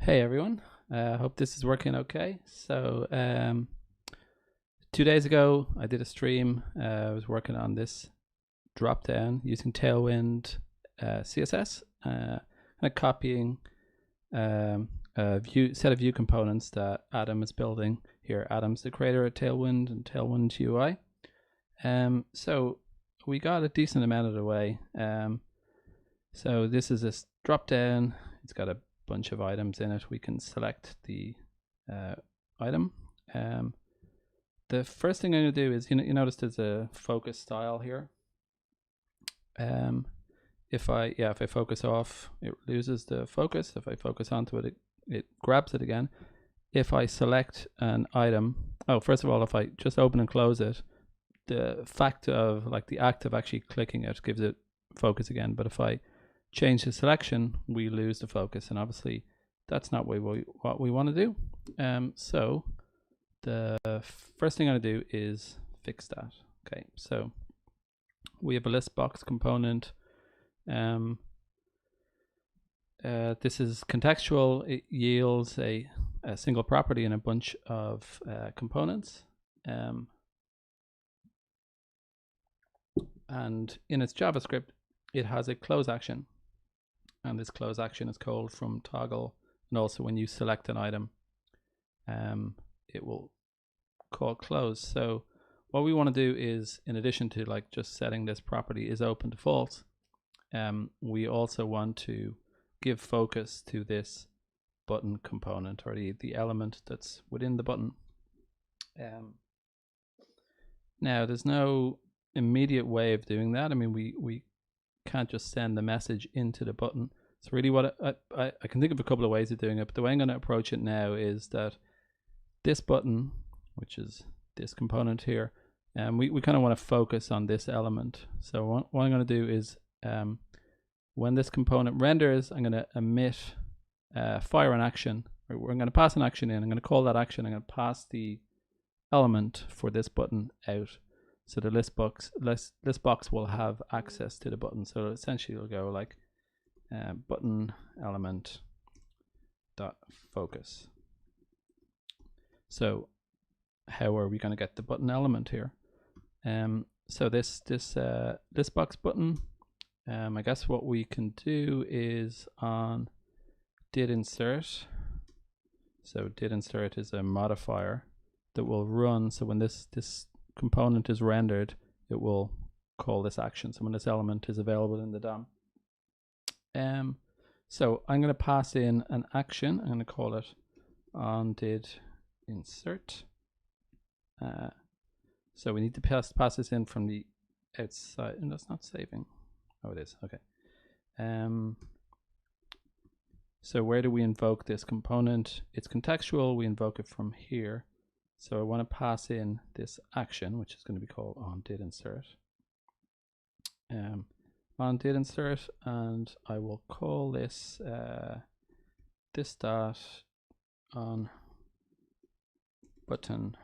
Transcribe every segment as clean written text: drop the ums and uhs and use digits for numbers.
Hey everyone, hope this is working okay. So 2 days ago I did a stream. I was working on this drop down using Tailwind CSS, kind of copying a set of view components that Adam is building here. Adam's the creator of Tailwind and Tailwind UI. So we got a decent amount of the way. So this is this drop down. It's got a bunch of items in it. We can select the item. The first thing I'm going to do is, you notice there's a focus style here. If I focus off, it loses the focus. If I focus onto it, it grabs it again. If I select an item, first of all, if I just open and close it, the fact of the act of actually clicking it gives it focus again. But if I change the selection, we lose the focus, and obviously that's not what we want to do. So the first thing I'm going to do is fix that. Okay, so we have a list box component. This is contextual. It yields a single property in a bunch of components. And in its JavaScript, it has a close action. And this close action is called from toggle. And also when you select an item, it will call close. So what we want to do is, in addition to just setting this property is open to false, we also want to give focus to this button component, or the element that's within the button. Now there's no immediate way of doing that. I mean, we can't just send the message into the button. So really what I can think of a couple of ways of doing it, but the way I'm going to approach it now is that this button, which is this component here, we kind of want to focus on this element. So what I'm going to do is, when this component renders, I'm going to emit fire an action. I'm going to pass an action in. I'm going to call that action. I'm going to pass the element for this button out. So the list box will have access to the button. So essentially it'll go like button element dot focus. So how are we going to get the button element here? So this list box button, I guess what we can do is on did insert. So did insert is a modifier that will run. So when this component is rendered, it will call this action. So when this element is available in the DOM. So I'm going to pass in an action. I'm going to call it on did insert. So we need to pass this in from the outside, and that's not saving. Oh, it is. Okay. So where do we invoke this component? It's contextual. We invoke it from here. So I want to pass in this action, which is going to be called on did insert. On did insert, and I will call this this dot on button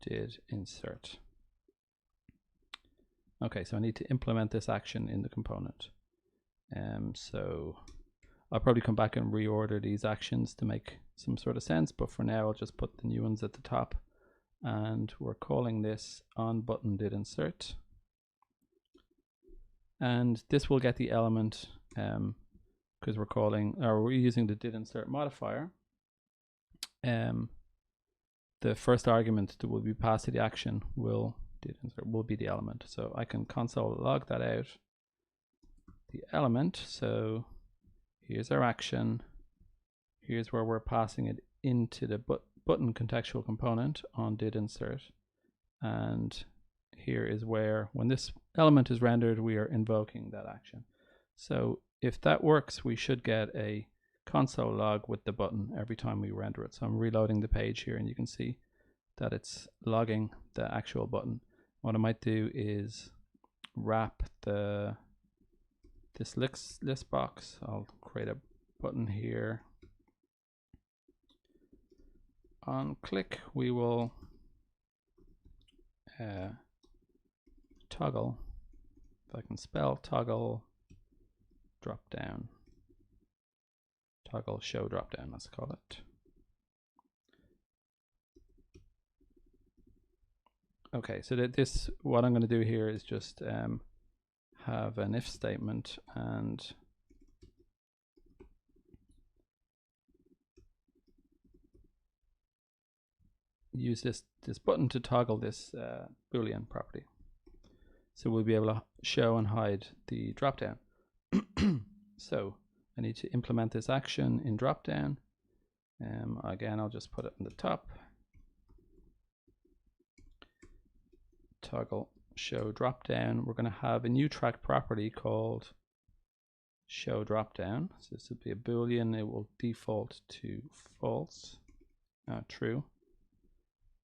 did insert. Okay, so I need to implement this action in the component. So I'll probably come back and reorder these actions to make some sort of sense, but for now I'll just put the new ones at the top, and we're calling this on button did insert, and this will get the element because we're using the did insert modifier. The first argument that will be passed to the action will be the element. So I can console log that out, the element. So here's our action. Here's where we're passing it into the button contextual component on did insert. And here is where, when this element is rendered, we are invoking that action. So if that works, we should get a console log with the button every time we render it. So I'm reloading the page here, and you can see that it's logging the actual button. What I might do is wrap this list box. I'll create a button here. On click, we will toggle, if I can spell, toggle drop down toggle show dropdown, let's call it. Okay, so this, what I'm going to do here is just have an if statement and use this button to toggle this Boolean property. So we'll be able to show and hide the dropdown. So I need to implement this action in dropdown. Again, I'll just put it in the top. Toggle show dropdown. We're going to have a new track property called show dropdown. So this will be a Boolean. It will default to false, true.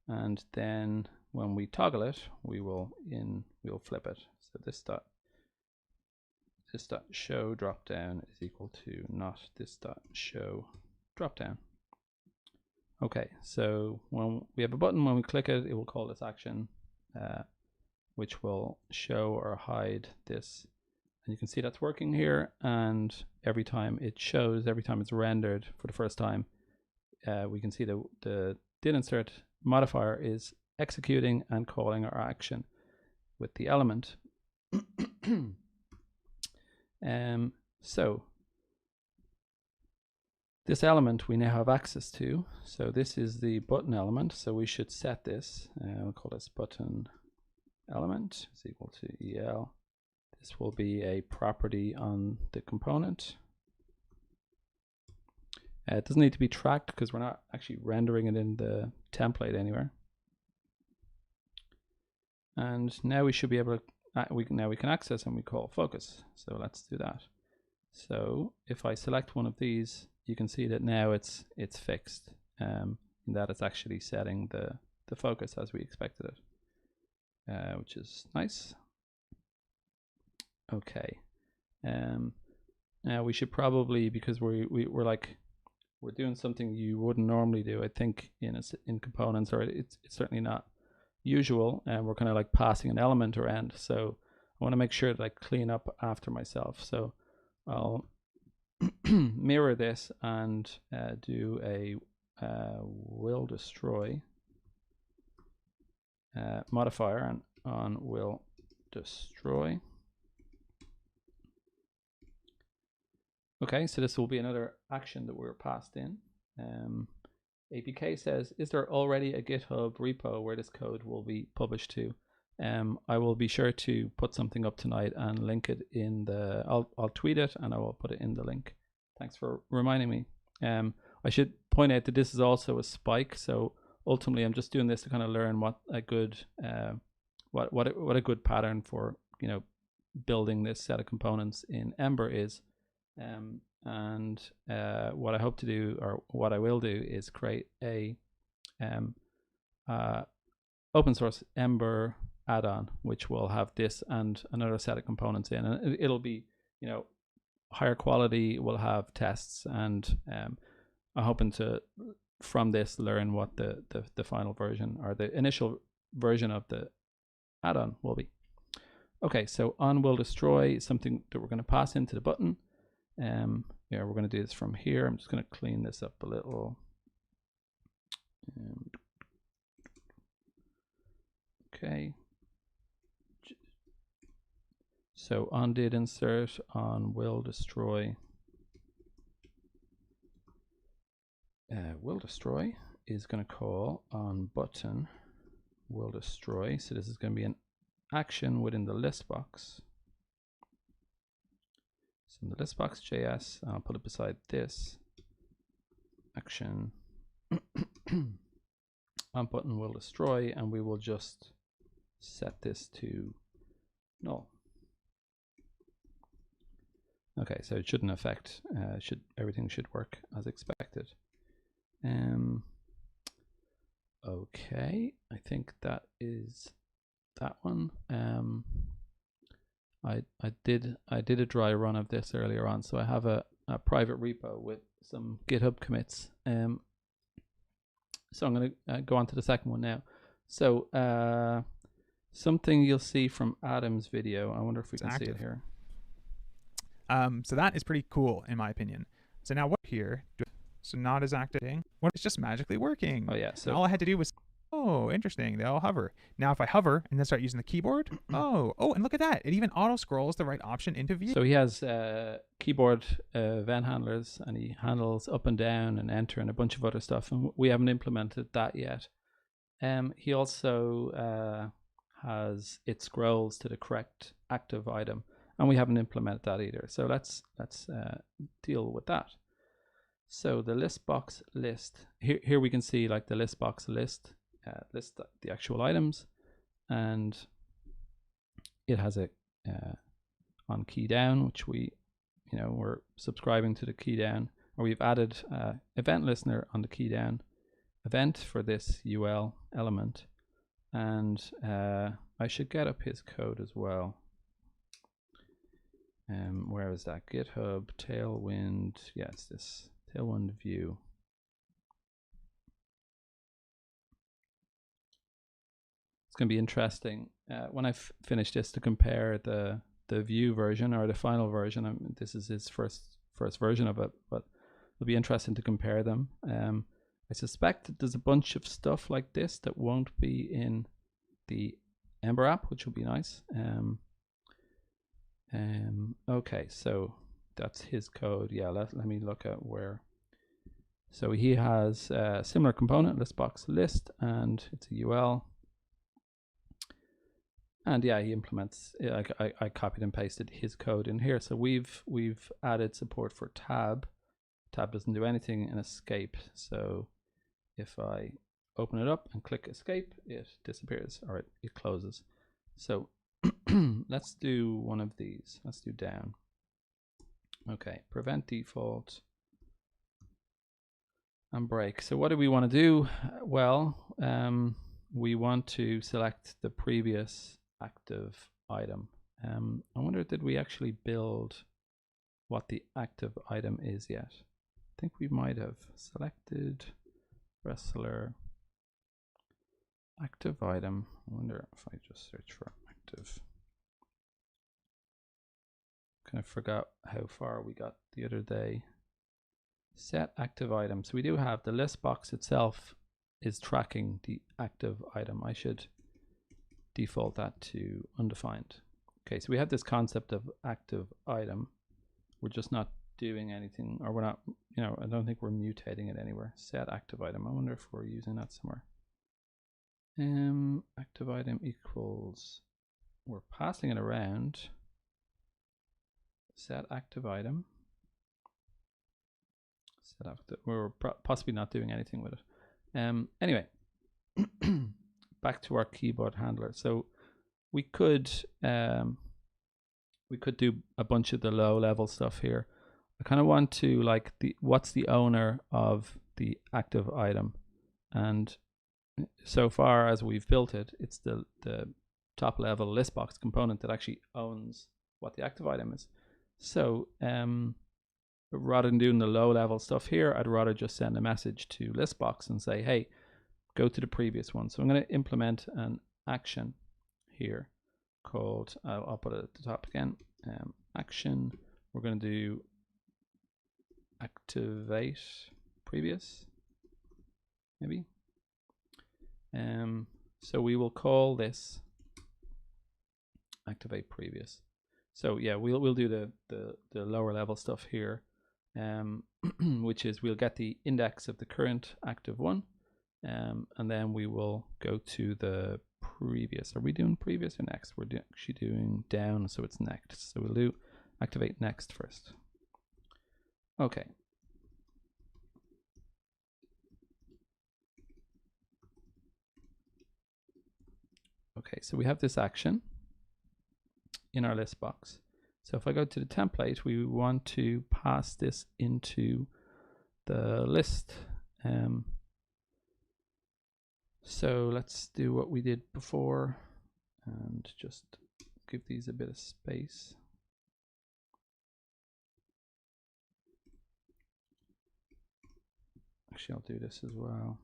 And then when we toggle it, we'll flip it. So this dot show dropdown is equal to not this dot show dropdown. Okay, so when we have a button, when we click it, it will call this action, which will show or hide this. And you can see that's working here. And every time it shows, every time it's rendered for the first time, we can see the did insert modifier is executing and calling our action with the element. So this element we now have access to. So this is the button element. So we should set this. We'll call this button element is equal to EL. This will be a property on the component. It doesn't need to be tracked because we're not actually rendering it in the template anywhere. And now we should be able to, now we can access and we call focus. So let's do that. So if I select one of these, you can see that now it's fixed, in that it's actually setting the focus as we expected it, which is nice. Okay. Now we should probably, because we're doing something you wouldn't normally do, I think, in components, or it's certainly not usual, and we're kind of like passing an element around. So I want to make sure that I clean up after myself. So I'll mirror this and do a will destroy modifier on will destroy. Okay, so this will be another action that we're passed in. APK says, is there already a GitHub repo where this code will be published to? I will be sure to put something up tonight and link it in the, I'll tweet it and I will put it in the link. Thanks for reminding me. I should point out that this is also a spike. So ultimately I'm just doing this to kind of learn what a good, what a good pattern for, building this set of components in Ember is. And what I hope to do, or what I will do, is create a open source Ember add-on, which will have this and another set of components in, and it'll be, higher quality. We'll have tests, and I'm hoping to, from this, learn what the final version or the initial version of the add-on will be. Okay, so on will destroy is something that we're going to pass into the button. We're going to do this from here. I'm just going to clean this up a little. Okay. So on did insert, on will destroy. Will destroy is going to call on button will destroy. So this is going to be an action within the list box. So in the list box.js, I'll put it beside this action on button will destroy, and we will just set this to null. Okay, so it shouldn't affect, everything should work as expected. Okay, I think that is that one. I did a dry run of this earlier on, so I have a private repo with some GitHub commits. So I'm going to go on to the second one now. So something you'll see from Adam's video. I wonder if we can see it here. So that is pretty cool, in my opinion. So now what here? So not as acting. What? It's just magically working. Oh yeah. And So all I had to do was, oh, interesting. They all hover. Now if I hover and then start using the keyboard, oh, and look at that. It even auto scrolls the right option into view. so he has keyboard event handlers, and he handles up and down and enter and a bunch of other stuff, and we haven't implemented that yet. He also has it scrolls to the correct active item, and we haven't implemented that either. So let's deal with that. So the list box list here we can see like the list box list list the actual items, and it has a on key down, which we're subscribing to the key down, or we've added event listener on the key down event for this UL element, and I should get up his code as well. Where is that? GitHub Tailwind. Yeah, it's this Tailwind view. It's going to be interesting when I finish this to compare the view version or the final version. This is his first version of it, but it'll be interesting to compare them. I suspect that there's a bunch of stuff like this that won't be in the Ember app, which will be nice. Okay, so that's his code. Yeah, let me look at where. So he has a similar component, list box list, and it's a UL. And yeah, he implements. I copied and pasted his code in here. So we've added support for tab. Tab doesn't do anything in escape. So if I open it up and click escape, it disappears, or it closes. So let's do one of these. Let's do down. Okay, prevent default and break. So what do we want to do? Well, we want to select the previous active item. I wonder, did we actually build what the active item is yet? I think we might have selected wrestler active item. I wonder if I just search for active. Kind of forgot how far we got the other day. Set active item. So we do have the list box itself is tracking the active item. I should default that to undefined. Okay, so we have this concept of active item. We're just not doing anything, or we're not, I don't think we're mutating it anywhere. Set active item. I wonder if we're using that somewhere. Active item equals, we're passing it around. Set active item. Set active, we're possibly not doing anything with it. Anyway, back to our keyboard handler. So we could do a bunch of the low level stuff here. I kind of want to what's the owner of the active item, and so far as we've built it, it's the top level list box component that actually owns what the active item is. So rather than doing the low level stuff here, I'd rather just send a message to listbox and say, hey, go to the previous one. So I'm going to implement an action here called, I'll put it at the top again, action. We're going to do activate previous, maybe. So we will call this activate previous. So yeah, we'll do the lower level stuff here, which is we'll get the index of the current active one, and then we will go to the previous. Are we doing previous or next? We're actually doing down, so it's next. So we'll do activate next first. Okay. Okay, so we have this action in our list box. So if I go to the template, we want to pass this into the list. So let's do what we did before and just give these a bit of space. Actually, I'll do this as well.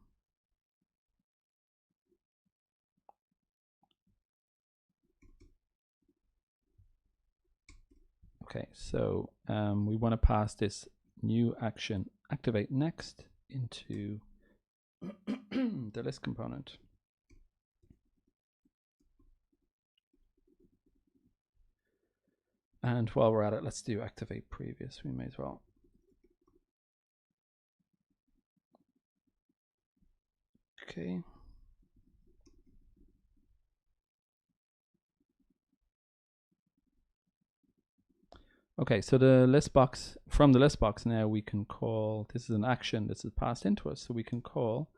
Okay, so we want to pass this new action activate next into the list component. And while we're at it, let's do activate previous. We may as well. Okay. Okay, so the list box, from the list box now we can call, this is an action, this is passed into us, so we can call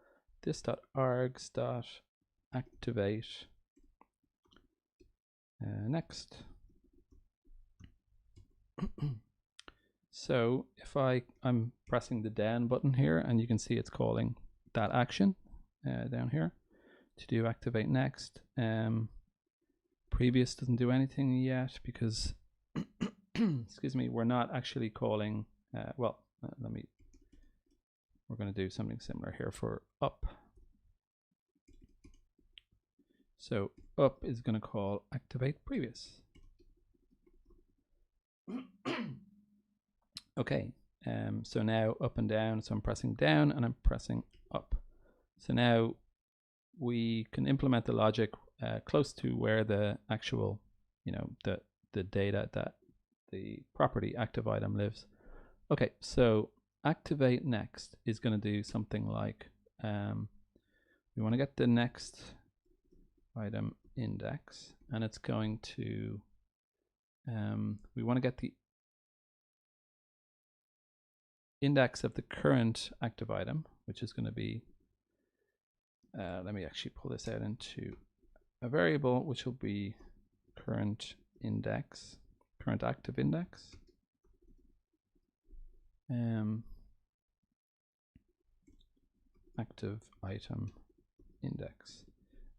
this.args.activate next. So if I'm pressing the down button here, and you can see it's calling that action down here to do activate next. Previous doesn't do anything yet because excuse me, we're not actually calling, we're going to do something similar here for up. So up is going to call activate previous. Okay, so now up and down, so I'm pressing down and I'm pressing up. So now we can implement the logic close to where the actual, the data that the property active item lives. Okay, so activate next is going to do something like, we want to get the next item index, and it's going to, we want to get the index of the current active item, which is going to be, let me actually pull this out into a variable, which will be current index, current active index. Active item index.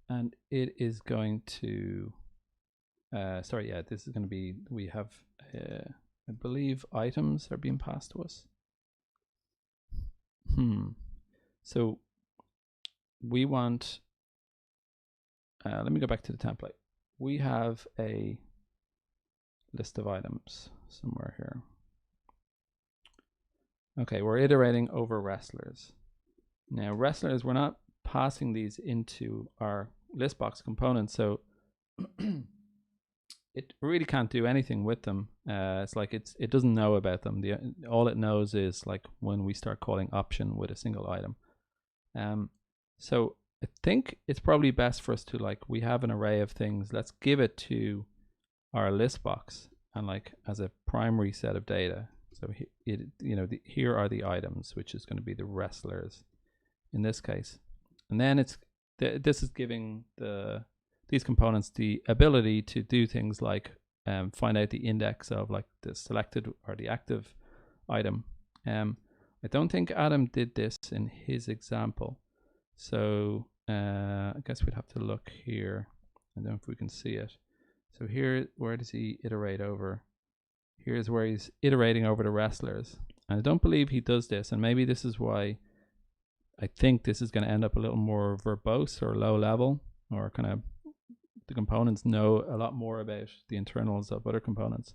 And it is going to, this is going to be, we have, I believe items are being passed to us. So we want, let me go back to the template. We have a list of items somewhere here. Okay, we're iterating over wrestlers. Now wrestlers, we're not passing these into our list box component, so it really can't do anything with them. It's like it doesn't know about them. All it knows is like when we start calling option with a single item. So I think it's probably best for us to, like, we have an array of things. Let's give it to our list box and like as a primary set of data. So here are the items, which is going to be the wrestlers in this case. And then this is giving these components the ability to do things like find out the index of like the selected or the active item. I don't think Adam did this in his example. So I guess we'd have to look here. I don't know if we can see it. So here, where does he iterate over? Here's where he's iterating over the wrestlers. And I don't believe he does this. And maybe this is why I think this is going to end up a little more verbose or low level, or kind of the components know a lot more about the internals of other components.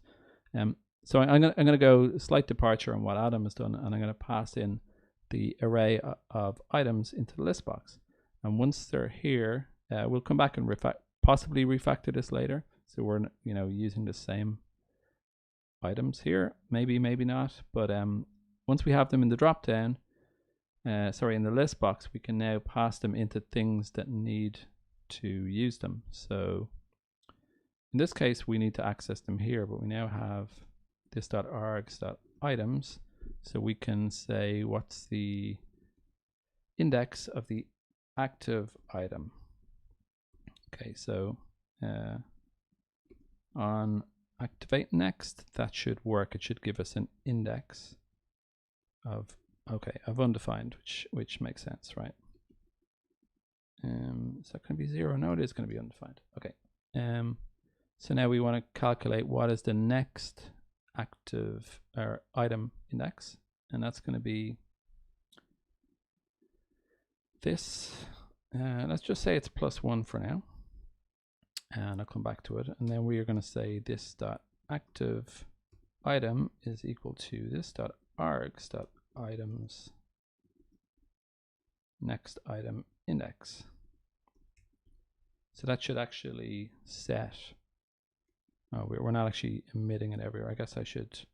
So I'm gonna go a slight departure on what Adam has done, and I'm going to pass in the array of items into the list box. And once they're here, we'll come back and possibly refactor this later. So we're using the same items here, maybe not. But once we have them in the drop down, in the list box, we can now pass them into things that need to use them. So in this case, we need to access them here, but we now have this.args.items. So we can say what's the index of the active item. Okay, so on activate next, that should work. It should give us an index of undefined, which makes sense, right? Is that going to be 0? No, it is going to be undefined. Okay. So now we want to calculate what is the next active or item index, and that's going to be this. Let's just say it's +1 for now, and I'll come back to it. And then we are going to say this dot active item is equal to this dot args.items next item index. So that should actually set. Oh, we're not actually emitting it everywhere. I guess I should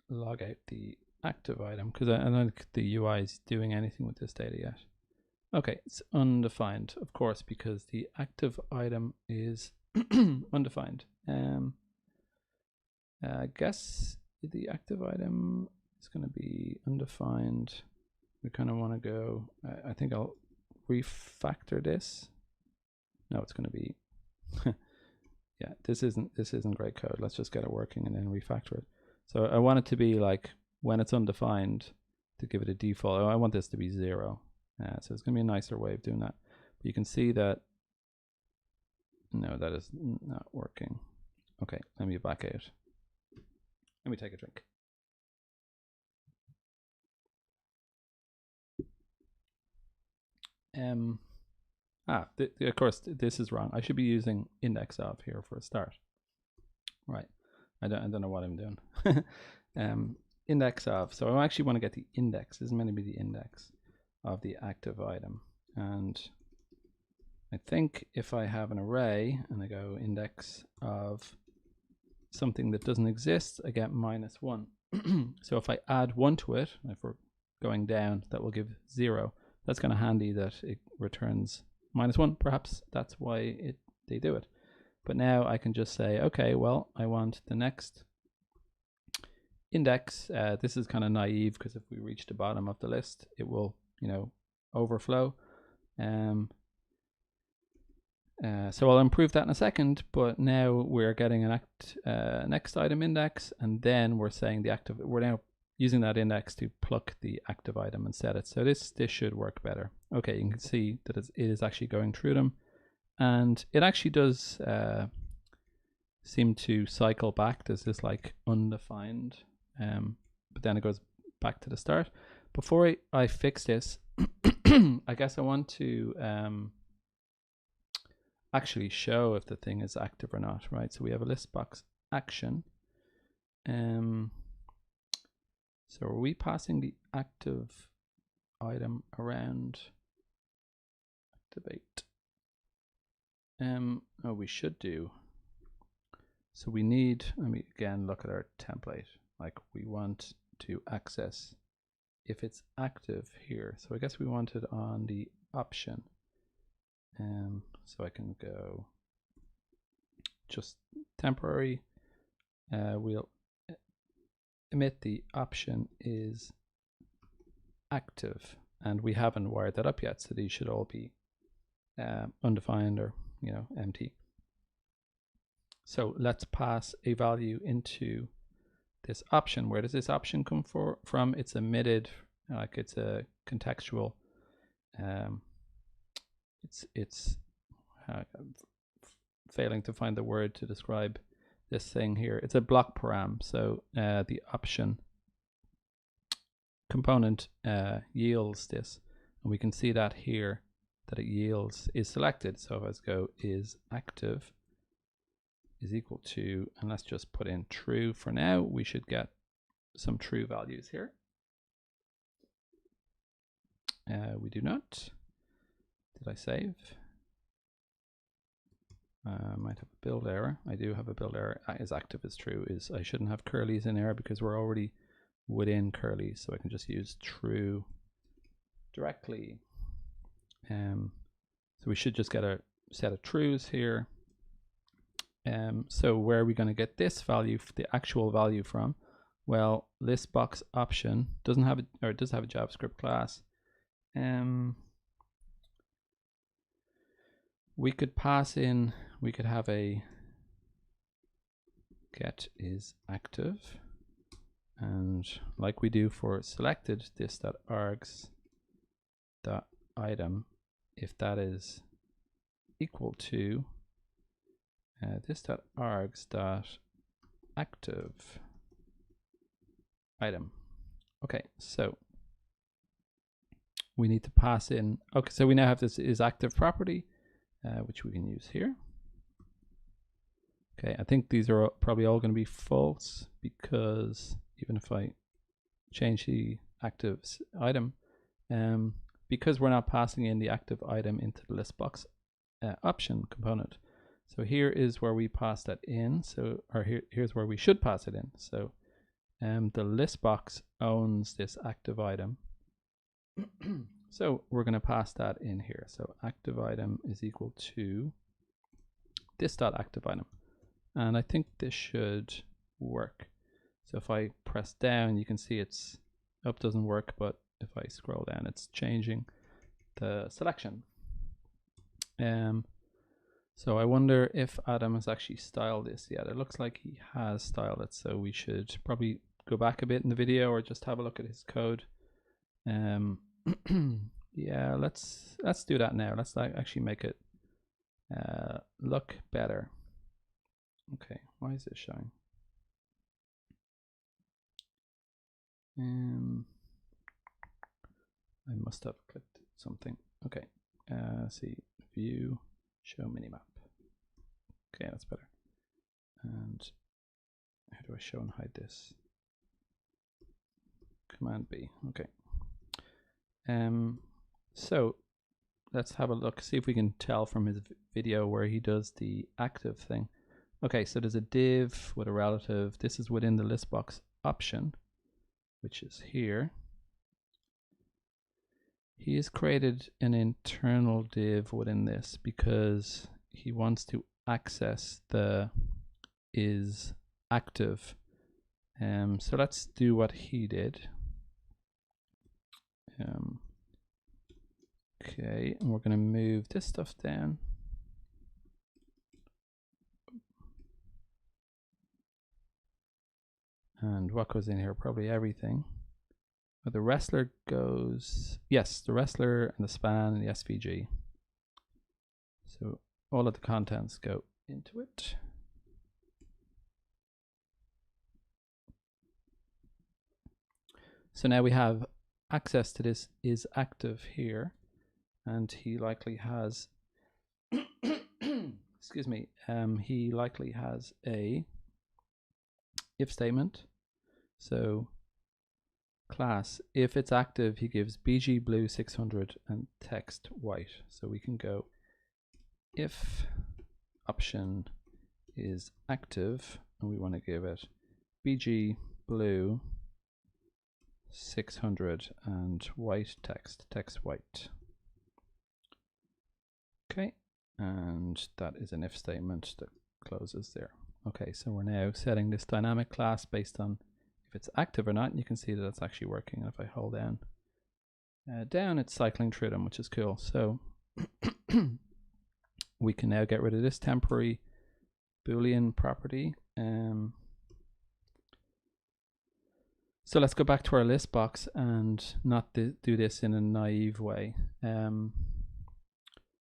log out the active item because I don't think the UI is doing anything with this data yet. Okay, it's undefined, of course, because the active item is undefined. I guess the active item is going to be undefined. We kind of want to go. I think I'll refactor this. No, it's going to be. Yeah, this isn't great code. Let's just get it working and then refactor it. So I want it to be like when it's undefined to give it a default. I want this to be 0. So it's going to be a nicer way of doing that. But you can see that no, that is not working. Okay, let me back out. Let me take a drink. Of course, this is wrong. I should be using index of here for a start. Right. I don't know what I'm doing. Index of. So I actually want to get the index. This is meant to be the index of the active item. And I think if I have an array and I go index of something that doesn't exist, I get -1. So if I add 1 to it, if we're going down, that will give 0. That's kind of handy that it returns -1. Perhaps that's why they do it. But now I can just say, okay, well, I want the next index. This is kind of naive because if we reach the bottom of the list, it will, overflow. So I'll improve that in a second, but now we're getting an next item index, and then we're saying we're now using that index to pluck the active item and set it. So this should work better. Okay, you can see that it is actually going through them, and it actually does seem to cycle back. There's this like undefined, but then it goes back to the start. Before I fix this, I guess I want to actually show if the thing is active or not, right? So we have a list box action. So are we passing the active item around? Activate. Oh, we should do. So we need, let me again look at our template. Like we want to access if it's active here. So I guess we want it on the option. So I can go just temporary. We'll emit the option is active, and we haven't wired that up yet. So these should all be undefined or empty. So let's pass a value into this option. Where does this option come from? It's emitted, like it's a contextual. It's failing to find the word to describe this thing here. It's a block param. So the option component yields this, and we can see that here that it yields is selected. So if I go is active is equal to, and let's just put in true for now, we should get some true values here. We do not. Did I save? I might have a build error. I do have a build error. Is active is true. Is I shouldn't have curlies in there because we're already within curlies, so I can just use true directly. So we should just get a set of trues here. So where are we going to get this value, the actual value from? Well, list box option doesn't have it, or it does have a JavaScript class. We could pass in, we could have a get is active, and like we do for selected, this.args.item, if that is equal to this.args.active item. Okay, so we need to pass in, okay, so we now have this is active property, which we can use here. Okay, I think these are probably all going to be false because, even if I change the active item, because we're not passing in the active item into the list box option component. So here is where we pass that in. So, or here's where we should pass it in. So the list box owns this active item. So we're going to pass that in here. So active item is equal to this dot active item. And I think this should work. So if I press down, you can see it's up, doesn't work, but if I scroll down, it's changing the selection. So I wonder if Adam has actually styled this yet. It looks like he has styled it, so we should probably go back a bit in the video or just have a look at his code. Yeah, let's do that now. Let's actually make it look better. Okay, why is this showing? I must have clicked something. Okay, see, view, show minimap. Okay, that's better. And how do I show and hide this? Command B. Okay. So let's have a look, see if we can tell from his video where he does the active thing. Okay, so there's a div with a relative. This is within the list box option, which is here. He has created an internal div within this because he wants to access the is active. So let's do what he did. Okay, and we're going to move this stuff down. And what goes in here? Probably everything. But the wrestler goes, yes, the wrestler and the span and the SVG. So all of the contents go into it. So now we have access to this is active here, and he likely has excuse me, he likely has a if statement. So class, if it's active, he gives bg blue 600 and text white. So we can go if option is active and we want to give it bg blue 600 and white text white. Okay, and that is an if statement that closes there. Okay, so we're now setting this dynamic class based on if it's active or not, and you can see that it's actually working. And if I hold down, it's cycling through them, which is cool. So we can now get rid of this temporary Boolean property. So let's go back to our list box and not do this in a naive way.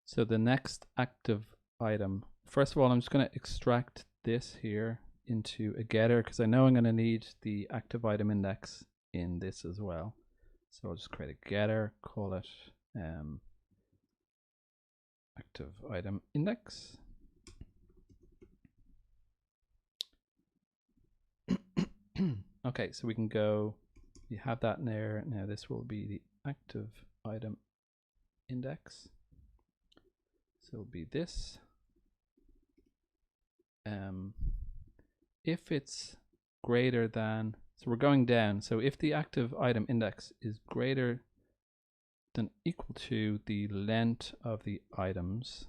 So the next active item, first of all, I'm just going to extract this here into a getter because I know I'm going to need the active item index in this as well. So I'll just create a getter, call it active item index. Okay, so we can go, you have that in there. Now this will be the active item index. So it'll be this. If it's greater than, so we're going down. So if the active item index is greater than equal to the length of the items,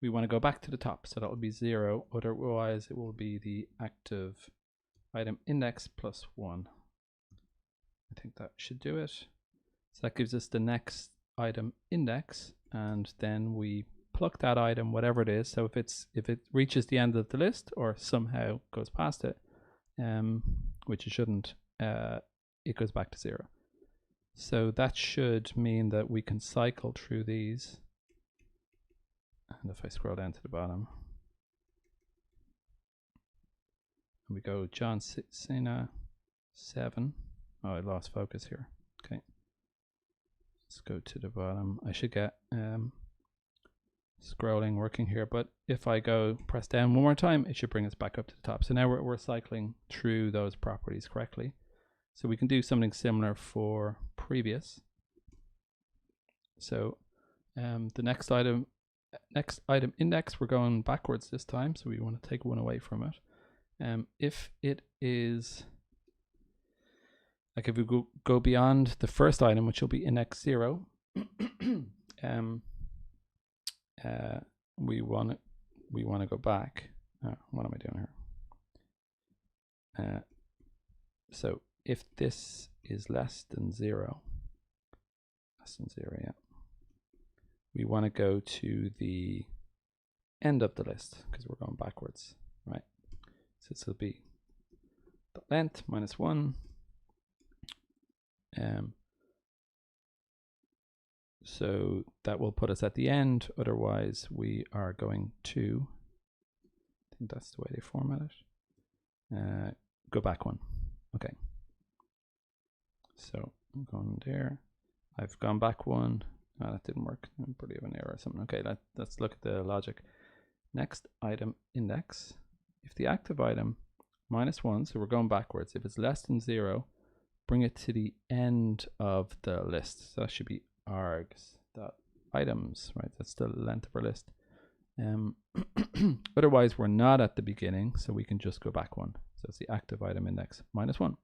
we want to go back to the top. So that will be 0. Otherwise, it will be the active item index plus 1. I think that should do it. So that gives us the next item index, and then we pluck that item, whatever it is. So if it reaches the end of the list or somehow goes past it, which it shouldn't, it goes back to 0. So that should mean that we can cycle through these. And if I scroll down to the bottom, we go John Cena 7. Oh, I lost focus here. Okay. Let's go to the bottom. I should get scrolling working here, but if I go press down one more time, it should bring us back up to the top. So now we're cycling through those properties correctly. So we can do something similar for previous. So the next item index, we're going backwards this time, so we want to take one away from it. If it is like, if we go beyond the first item, which will be index 0, we want to go back. What am I doing here? So if this is less than 0, yeah, we want to go to the end of the list because we're going backwards, right? So this will be the length -1. So that will put us at the end. Otherwise, we are going to, I think that's the way they format it. Go back one. Okay. So I'm going there. I've gone back one. Oh, that didn't work. I'm pretty of an error or something. Okay, let's look at the logic. Next item index. If the active item -1, so we're going backwards. If it's less than 0, bring it to the end of the list. So that should be args.items, right? That's the length of our list. Otherwise, we're not at the beginning, so we can just go back one. So it's the active item index -1.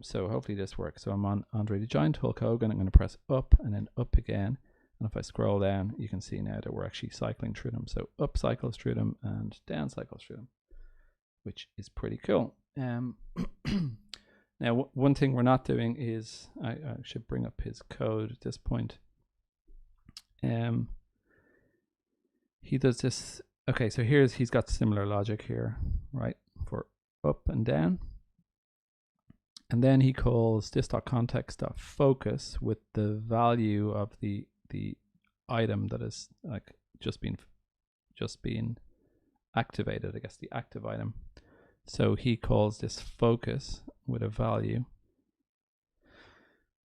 So hopefully this works. So I'm on Andre the Giant, Hulk Hogan. I'm going to press up and then up again. And if I scroll down, you can see now that we're actually cycling through them. So up cycles through them and down cycles through them, which is pretty cool. Now, one thing we're not doing is, I should bring up his code at this point. He does this. Okay, so he's got similar logic here, right? For up and down. And then he calls this.context.focus with the value of the item that is like just been activated, I guess, the active item. So he calls this focus with a value,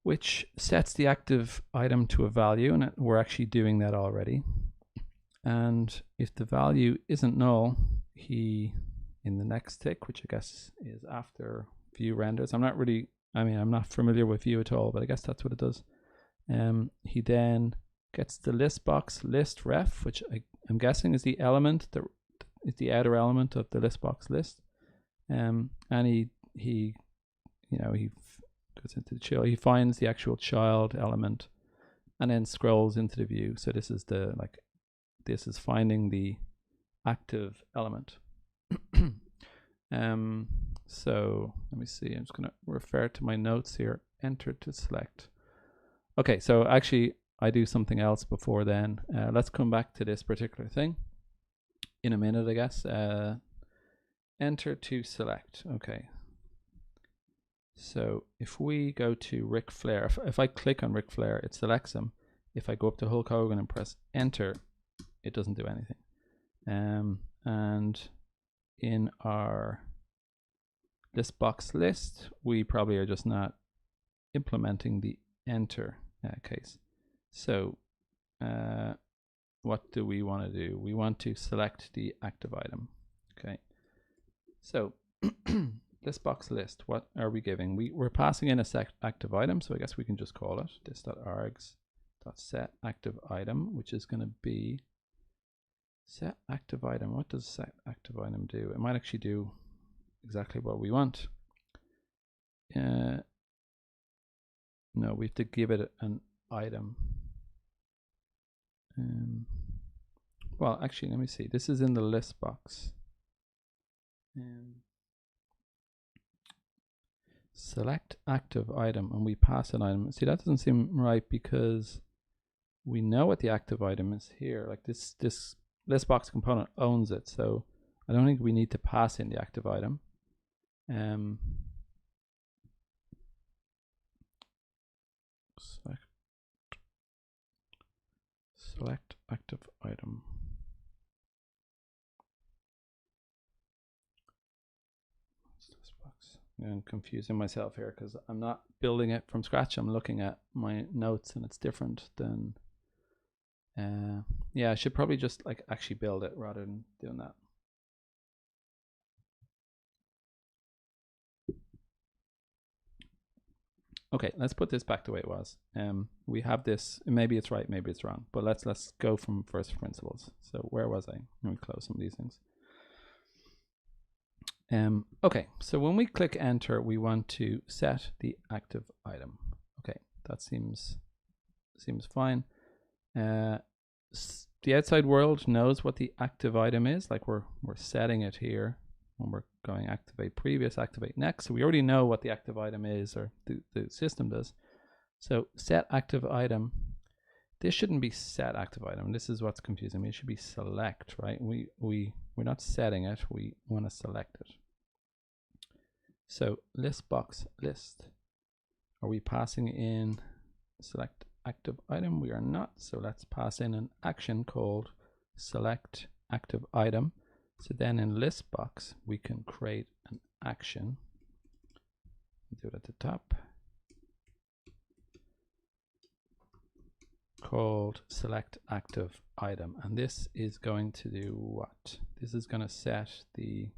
which sets the active item to a value, and we're actually doing that already. And if the value isn't null, he, in the next tick, which I guess is after view renders, I'm not familiar with view at all, but I guess that's what it does. He then gets the list box list ref, which I'm guessing is the element that is the outer element of the list box list. And he goes into the child. He finds the actual child element, and then scrolls into the view. So this is this is finding the active element. So let me see. I'm just going to refer to my notes here. Enter to select. Okay, so actually I do something else before then. Let's come back to this particular thing in a minute, I guess. Enter to select. Okay. So if we go to Ric Flair, if I click on Ric Flair, it selects him. If I go up to Hulk Hogan and press enter, it doesn't do anything. And in our list box list, we probably are just not implementing the enter case. So what do we want to do? We want to select the active item. Okay. So this box list, what are we giving? We're passing in a active item, so I guess we can just call it this.args.set active item, which is going to be set active item. What does set active item do? It might actually do exactly what we want. No, we have to give it an item. Well, actually, let me see. This is in the list box. Select active item, and we pass an item. See, that doesn't seem right because we know what the active item is here. Like this list box component owns it, so I don't think we need to pass in the active item. Select active item. What's this box? I'm confusing myself here because I'm not building it from scratch. I'm looking at my notes and it's different than Yeah, I should probably just like actually build it rather than doing that. Okay, let's put this back the way it was. We have this. Maybe it's right, maybe it's wrong. But let's go from first principles. So where was I? Let me close some of these things. Okay, so when we click enter, we want to set the active item. Okay, that seems fine. The outside world knows what the active item is. Like we're setting it here when we're going activate previous, activate next. So we already know what the active item is, or the system does. So set active item. This shouldn't be set active item. This is what's confusing me. It should be select, right? We're not setting it. We want to select it. So list box list. Are we passing in select active item? We are not. So let's pass in an action called select active item. So then in list box, we can create an action. Do it at the top. Called select active item. And this is going to do what? This is going to set the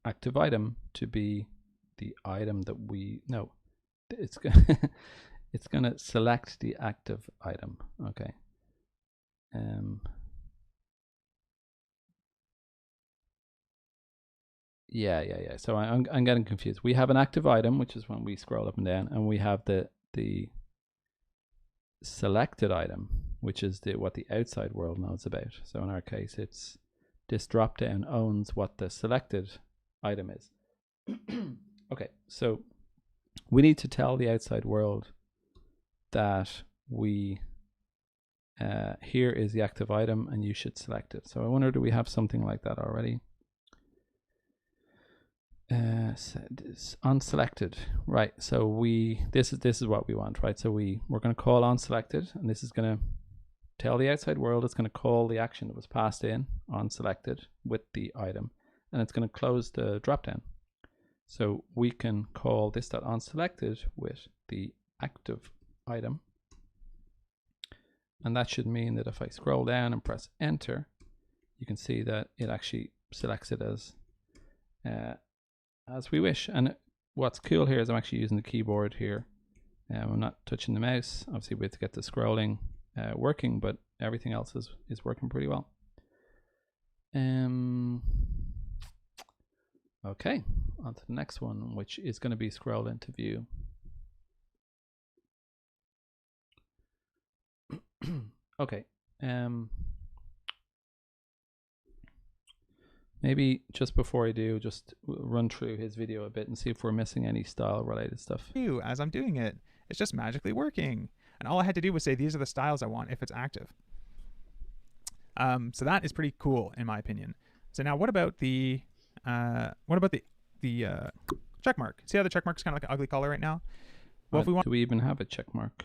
active item to be the item that we know. It's it's going to select the active item. Okay. Yeah. So I'm getting confused. We have an active item, which is when we scroll up and down, and we have the selected item, which is what the outside world knows about. So in our case, it's this drop down owns what the selected item is. Okay, so we need to tell the outside world that we here is the active item and you should select it. So I wonder, do we have something like that already? Unselected, right? So this is what we want, right? So we're going to call unselected, and this is going to tell the outside world it's going to call the action that was passed in unselected with the item, and it's going to close the dropdown. So we can call this.unselected with the active item, and that should mean that if I scroll down and press enter, you can see that it actually selects it as we wish. And what's cool here is I'm actually using the keyboard here. I'm not touching the mouse. Obviously we have to get the scrolling working, but everything else is working pretty well. Okay, on to the next one, which is going to be scroll into view. Okay. Maybe just before I do, just run through his video a bit and see if we're missing any style related stuff. As I'm doing it, it's just magically working. And all I had to do was say, these are the styles I want if it's active. So that is pretty cool in my opinion. So now what about the check mark? See how the check mark is kind of like an ugly color right now? Well, if we want, do we even have a check mark?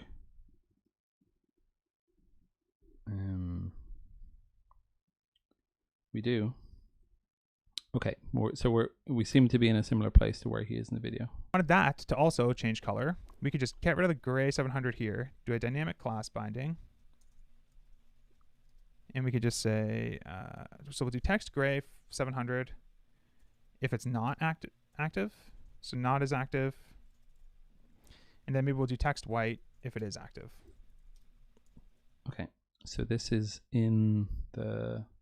We do. Okay, so we seem to be in a similar place to where he is in the video. Wanted that to also change color. We could just get rid of the gray 700 here, do a dynamic class binding, and we could just say, so we'll do text gray 700 if it's not active, so not as active, and then maybe we'll do text white if it is active. Okay, so this is in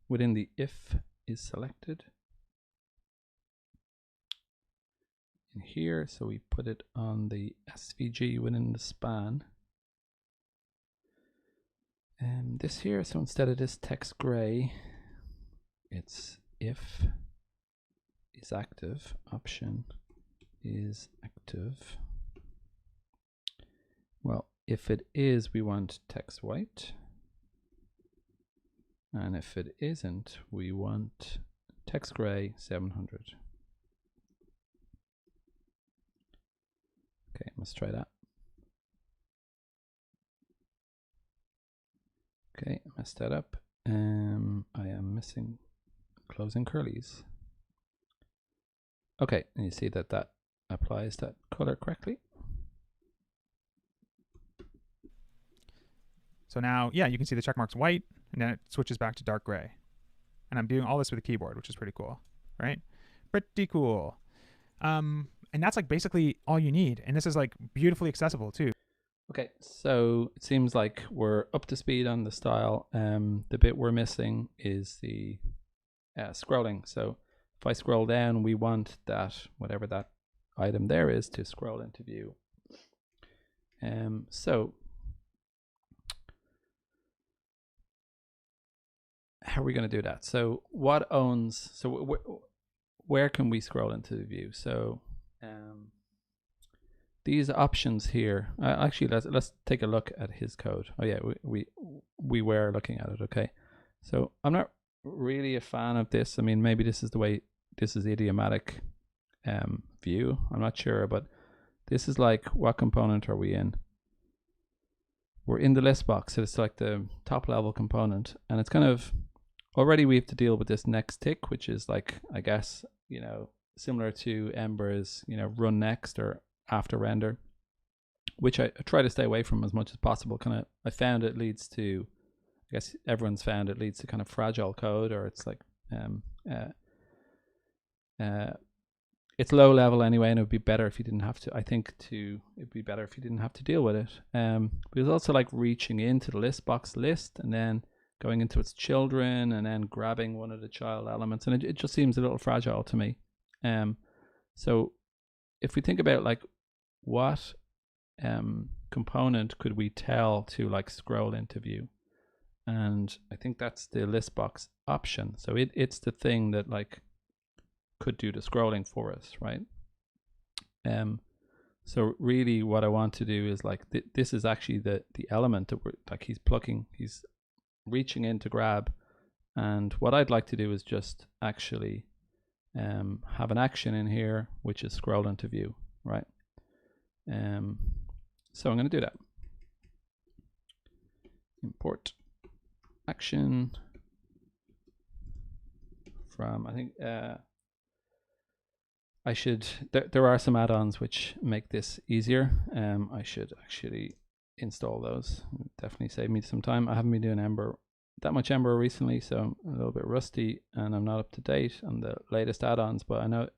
within the if is selected. In here, so we put it on the SVG within the span. And this here, so instead of this text gray, it's if is active, option is active. Well, if it is, we want text white. And if it isn't, we want text gray 700. Okay, let's try that. Okay, I messed that up. I am missing closing curlies. Okay, and you see that applies that color correctly. So now, yeah, you can see the check mark's white, and then it switches back to dark gray. And I'm doing all this with a keyboard, which is pretty cool, right? Pretty cool. And that's like basically all you need. And this is like beautifully accessible too. Okay, so it seems like we're up to speed on the style. The bit we're missing is the scrolling. So if I scroll down, we want that, whatever that item there is, to scroll into view. So how are we going to do that? So what owns, so where can we scroll into the view? So these options here, actually let's take a look at his code. Oh yeah, we were looking at it. Okay, so I'm not really a fan of this. I mean, maybe this is the way, this is idiomatic view, I'm not sure, but this is like, what component are we in? We're in the list box, so it's like the top level component, and it's kind of, already we have to deal with this next tick, which is like, I guess, you know, similar to Ember's, you know, run next or after render, which I try to stay away from as much as possible. Kind of, I found it leads to, I guess everyone's found it leads to kind of fragile code, or it's like it's low level anyway, and it would be better if you didn't have to, I think it'd be better if you didn't have to deal with it. But it's also like reaching into the list box list and then going into its children and then grabbing one of the child elements, and it just seems a little fragile to me. So if we think about like what component could we tell to like scroll into view, and I think that's the list box option. So it's the thing that like could do the scrolling for us, right? So really what I want to do is like this is actually the element that we're like, he's reaching in to grab, and what I'd like to do is just actually have an action in here which is scroll into view, right? So I'm going to do that. Import action from, I think I should, there are some add-ons which make this easier. I should actually install those. Definitely save me some time. I haven't been doing that much Ember recently, so I'm a little bit rusty and I'm not up to date on the latest add-ons, but I know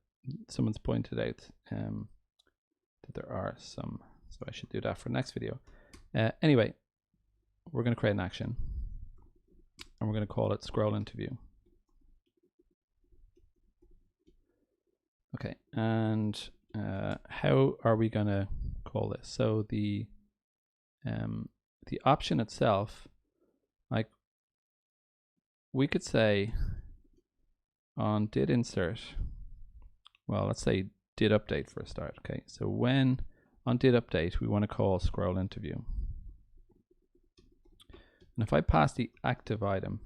someone's pointed out that there are some, so I should do that for the next video. Anyway, we're going to create an action and we're going to call it scroll into view. Okay, and how are we going to call this? So the option itself, like we could say on did insert, well, let's say did update for a start. Okay, so when on did update, we want to call scroll into view. And if I pass the active item,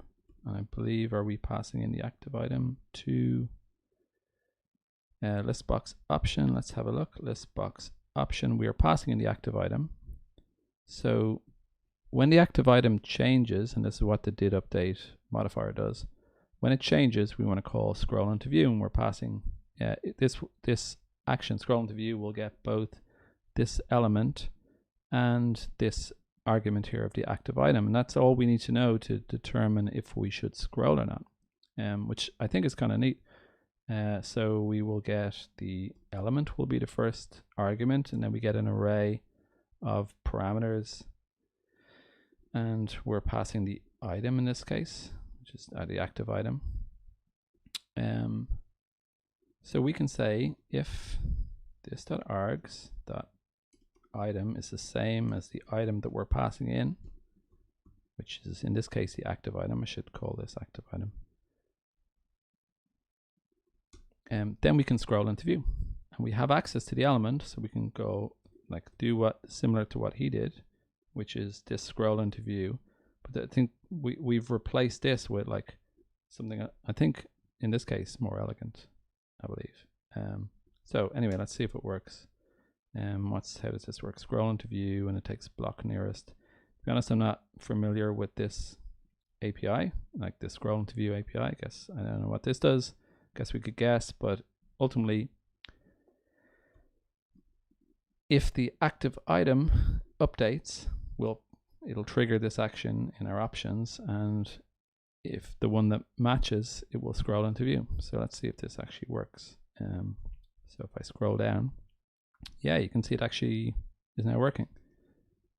and I believe, are we passing in the active item to list box option? Let's have a look. List box option, we are passing in the active item. So when the active item changes, and this is what the did update modifier does, when it changes, we want to call scroll into view, and we're passing this action scroll into view will get both this element and this argument here of the active item, and that's all we need to know to determine if we should scroll or not, which I think is kind of neat. So we will get the element will be the first argument, and then we get an array of parameters, and we're passing the item in this case, which is the active item. So we can say if this.args.item is the same as the item that we're passing in, which is in this case the active item. I should call this active item. Then we can scroll into view, and we have access to the element, so we can go like do what similar to what he did, which is this scroll into view. But I think we've replaced this with like something, I think in this case more elegant, I believe. So anyway, let's see if it works. How does this work? Scroll into view, and it takes block nearest. To be honest, I'm not familiar with this API, like this scroll into view API. I guess I don't know what this does. Guess we could guess, but ultimately if the active item updates, it'll trigger this action in our options, and if the one that matches, it will scroll into view. So let's see if this actually works. So if I scroll down, yeah, you can see it actually is now working,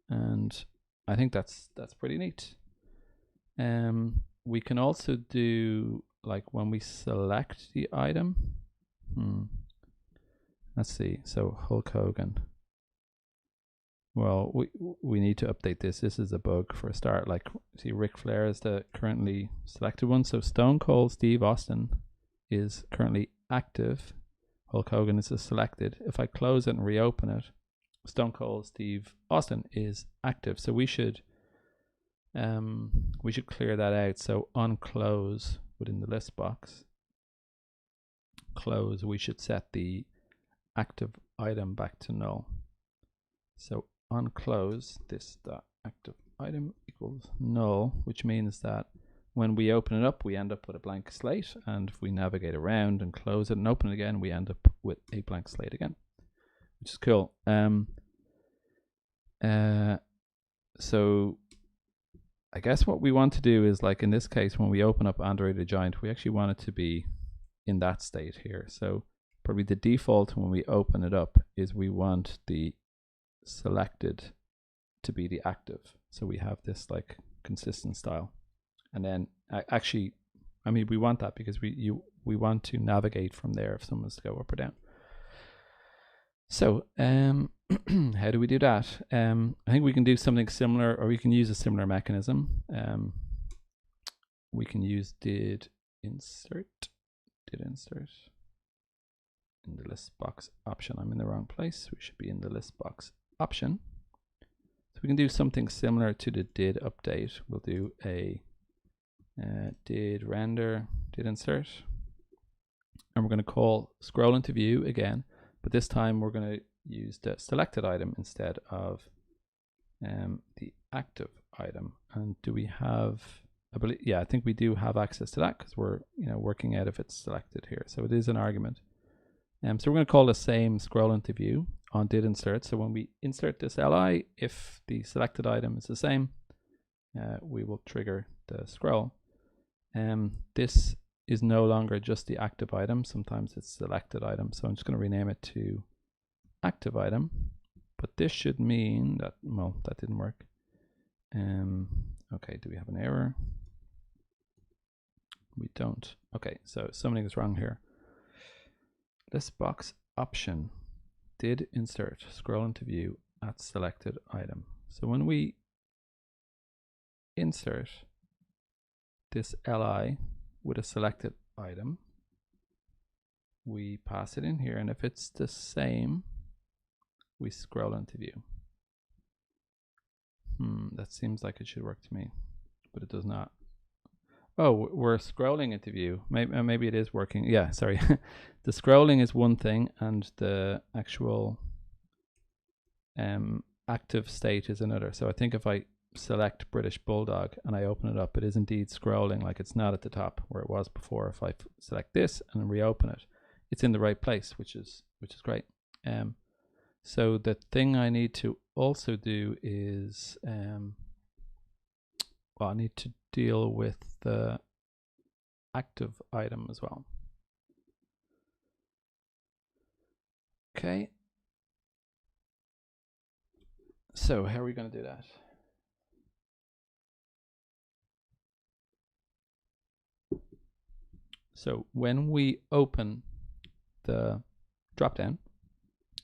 and I think that's pretty neat. We can also do, like, when we select the item. Let's see. So Hulk Hogan. Well, we need to update this. This is a bug for a start. Like, see, Ric Flair is the currently selected one. So Stone Cold Steve Austin is currently active. Hulk Hogan is selected. If I close it and reopen it, Stone Cold Steve Austin is active. So we should clear that out. So on close within the list box, close, we should set the active item back to null. So on close, this active item equals null, which means that when we open it up, we end up with a blank slate, and if we navigate around and close it and open it again, we end up with a blank slate again, which is cool. So I guess what we want to do is, like in this case, when we open up Android Giant, we actually want it to be in that state here. So probably the default when we open it up is we want the selected to be the active. So we have this like consistent style. And then actually, I mean, we want that because we want to navigate from there if someone's to go up or down. So how do we do that? I think we can do something similar, or we can use a similar mechanism. We can use did insert in the list box option. I'm in the wrong place. We should be in the list box option. So we can do something similar to the did update. We'll do a did render, did insert, and we're going to call scroll into view again, but this time we're going to use the selected item instead of the active item. And do we have, I believe, yeah, I think we do have access to that because we're working out if it's selected here. So it is an argument. So we're going to call the same scroll into view on did insert. So when we insert this li, if the selected item is the same, we will trigger the scroll. This is no longer just the active item. Sometimes it's selected item. So I'm just going to rename it to active item. But this should mean that, well, that didn't work. Okay, do we have an error? We don't. Okay, so something is wrong here. List box option did insert scroll into view at selected item. So when we insert this li with a selected item, we pass it in here, and if it's the same, we scroll into view. That seems like it should work to me, but it does not. Oh, we're scrolling into view. Maybe it is working. Yeah, sorry. The scrolling is one thing, and the actual active state is another. So I think if I select British Bulldog and I open it up, it is indeed scrolling. Like, it's not at the top where it was before. If I select this and reopen it, it's in the right place, which is great. So the thing I need to also do is, well, I need to deal with the active item as well. Okay. So how are we going to do that? So when we open the dropdown,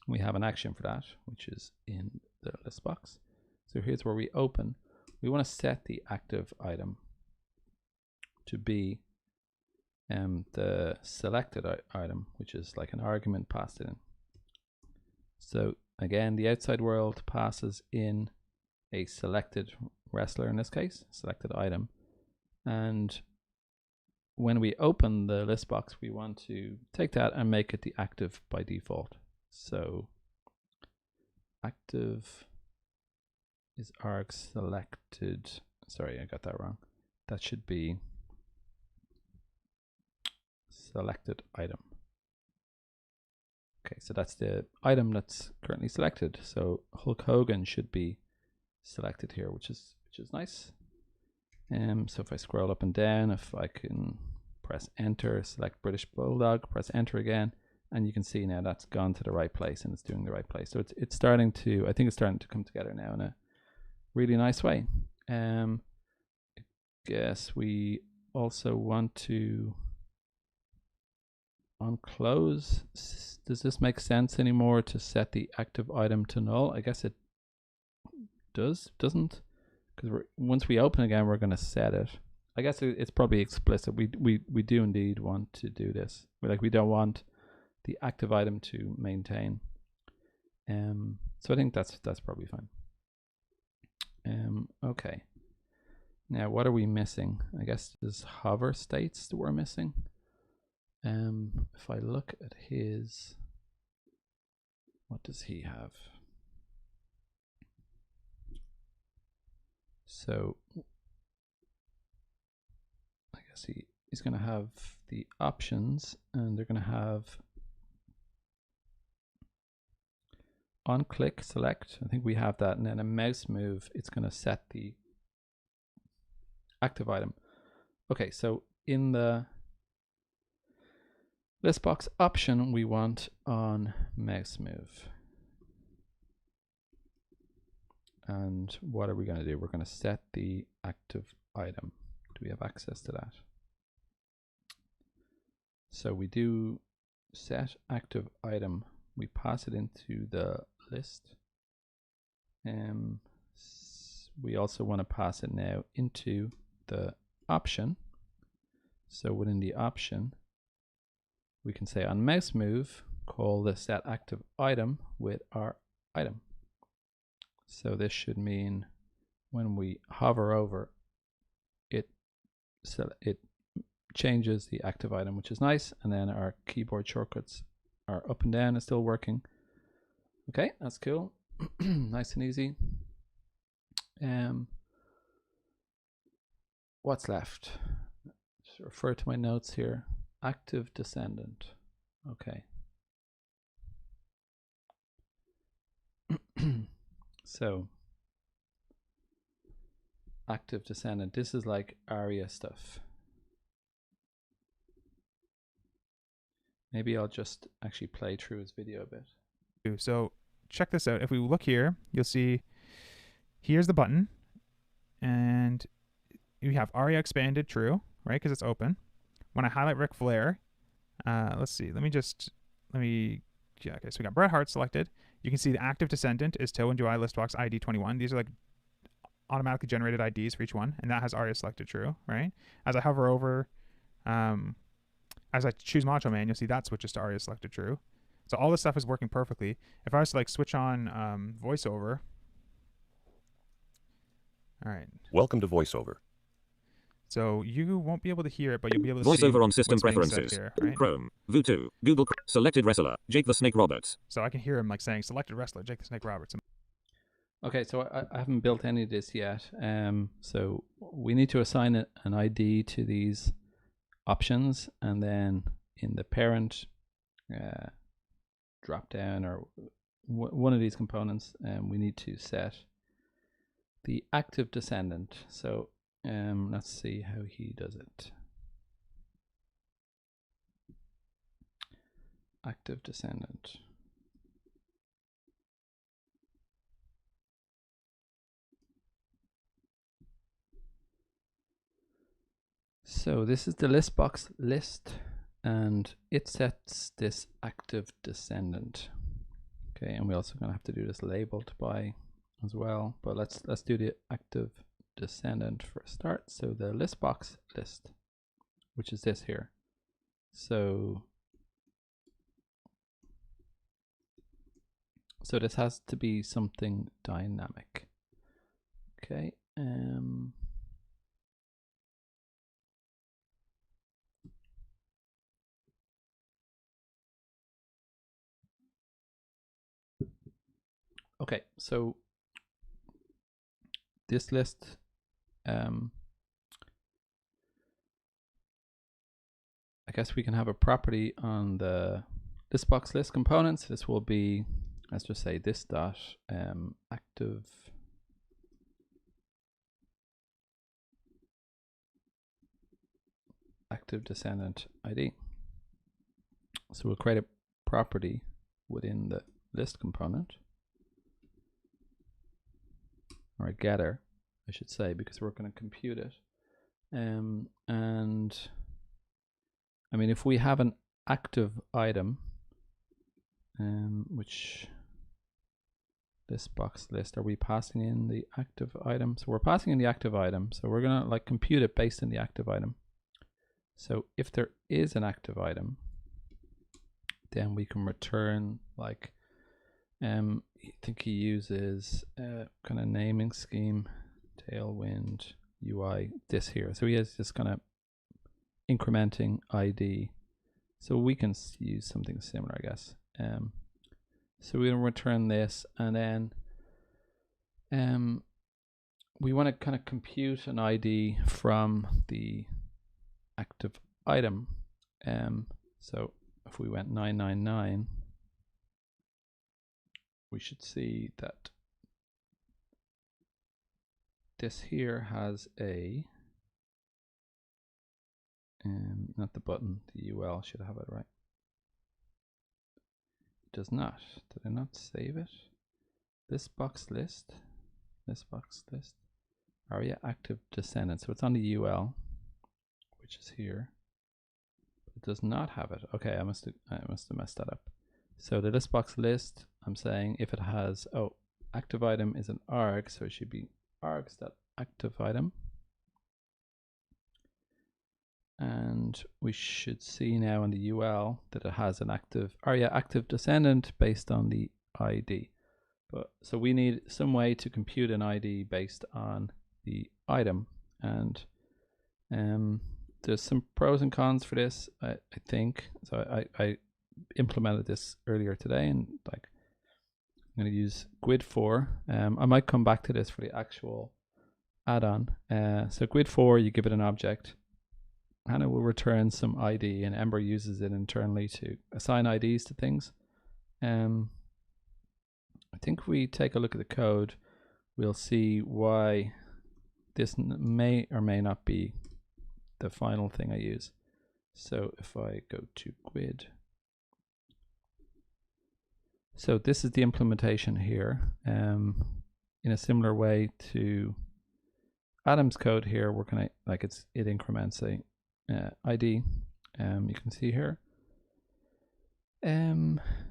we have an action for that, which is in the list box. So here's where we open. We want to set the active item to be the selected item, which is like an argument passed in. So again, the outside world passes in a selected wrestler, in this case, selected item. And when we open the list box, we want to take that and make it the active by default. So active is arg selected. Sorry, I got that wrong. That should be selected item. Okay, so that's the item that's currently selected. So Hulk Hogan should be selected here, which is nice. So if I scroll up and down, if I can press enter, select British Bulldog, press enter again, and you can see now that's gone to the right place and it's doing the right place. So it's starting to, I think it's starting to come together now in a really nice way. I guess we also want to on close. Does this make sense anymore to set the active item to null? I guess it doesn't, because once we open again, we're going to set it. I guess it's probably explicit. We do indeed want to do this. We don't want the active item to maintain. So I think that's probably fine. Okay. Now what are we missing? I guess there's hover states that we're missing. If I look at his, what does he have? So I guess he's going to have the options, and they're going to have on click select. I think we have that, and then a mouse move. It's going to set the active item. Okay, so in the list box option, we want on mouse move. And what are we going to do? We're going to set the active item. Do we have access to that? So we do set active item. We pass it into the list. We also want to pass it now into the option. So within the option, we can say on mouse move, call the set active item with our item. So this should mean when we hover over it, it changes the active item, which is nice. And then our keyboard shortcuts are up and down and still working. Okay, that's cool. Nice and easy. What's left? Just refer to my notes here. Active Descendant. Okay. So active Descendant, this is like ARIA stuff. Maybe I'll just actually play through his video a bit. So check this out. If we look here, you'll see here's the button, and you have ARIA expanded true, right? Because it's open. When I highlight Ric Flair, let's see. Yeah, okay, so we got Bret Hart selected. You can see the active Descendant is Tailwind UI listbox ID 21. These are like automatically generated IDs for each one, and that has ARIA selected true, right? As I hover over, as I choose Macho Man, you'll see that switches to ARIA selected true. So all this stuff is working perfectly. If I was to like switch on Voiceover, all right. Welcome to Voiceover. So you won't be able to hear it, but you'll be able to Voiceover see on system what's being preferences. said here, right? Chrome, Vue2, Google, selected wrestler, Jake the Snake Roberts. So I can hear him like saying selected wrestler, Jake the Snake Roberts. Okay, so I haven't built any of this yet. So we need to assign an ID to these options, and then in the parent drop down or one of these components, we need to set the active Descendant. So let's see how he does it. Active Descendant. So this is the list box list, and it sets this active Descendant. Okay, and we're also going to have to do this labeled by as well, but let's do the active Descendant for a start. So the list box list, which is this here. So this has to be something dynamic. Okay. Okay, so this list I guess we can have a property on the list box list components. This will be, let's just say this dot active active descendant ID. So we'll create a property within the list component, or a getter, I should say, because we're going to compute it. And I mean, if we have an active item, which this box list, are we passing in the active item? So we're passing in the active item. So we're going to like compute it based on the active item. So if there is an active item, then we can return like, I think he uses kind of naming scheme, Tailwind UI, this here. So he has this kind of incrementing ID. So we can use something similar, I guess. So we're going to return this, and then we want to kind of compute an ID from the active item. So if we went 999, we should see that this here has a, not the button, the UL should have it right. It does not. Did I not save it? This box list, aria active descendant. So it's on the UL, which is here. It does not have it. Okay, I must have messed that up. So the list box list, I'm saying if it has, active item is an arg, so it should be args.active item. And we should see now in the UL that it has an active descendant based on the ID. But so we need some way to compute an ID based on the item, and there's some pros and cons for this, I think. So I implemented this earlier today, and like I'm going to use GUID4. I might come back to this for the actual add-on. So GUID4, you give it an object, and it will return some ID, and Ember uses it internally to assign IDs to things. I think if we take a look at the code, we'll see why this may or may not be the final thing I use. So if I go to GUID, so this is the implementation here. In a similar way to Adam's code here, we're gonna, like, it increments a ID. You can see here.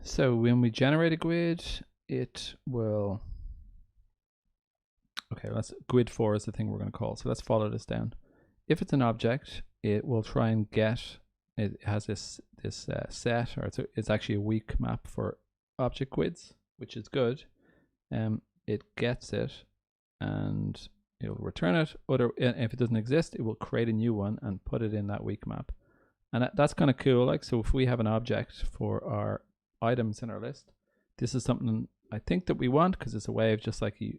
So when we generate a GUID, it will, okay, GUID4 is the thing we're going to call. So let's follow this down. If it's an object, it will try and get, it has this set, or it's actually a weak map for object GUIDs, which is good. It gets it and it will return it. If it doesn't exist, it will create a new one and put it in that weak map. And that's kind of cool. Like, so if we have an object for our items in our list, this is something I think that we want, because it's a way of just like you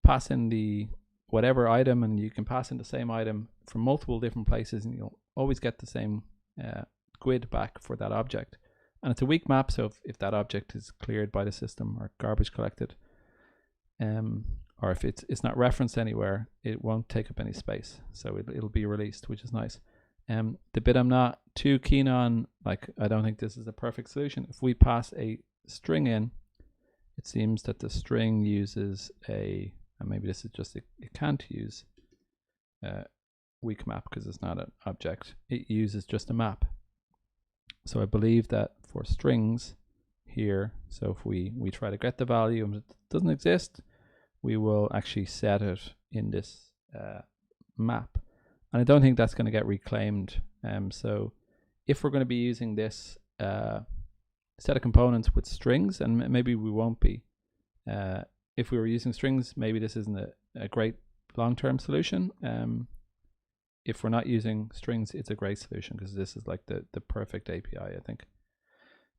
pass in the whatever item, and you can pass in the same item from multiple different places, and you'll always get the same GUID back for that object. And it's a weak map, so if that object is cleared by the system or garbage collected, or if it's not referenced anywhere, it won't take up any space. So it'll be released, which is nice. The bit I'm not too keen on, like, I don't think this is a perfect solution. If we pass a string in, it seems that the string uses and maybe this is just, it can't use weak map because it's not an object. It uses just a map. So I believe that for strings here, so if we try to get the value and it doesn't exist, we will actually set it in this map. And I don't think that's going to get reclaimed. So if we're going to be using this set of components with strings, and maybe we won't be. If we were using strings, maybe this isn't a great long-term solution. If we're not using strings, it's a great solution, because this is like the perfect API, I think,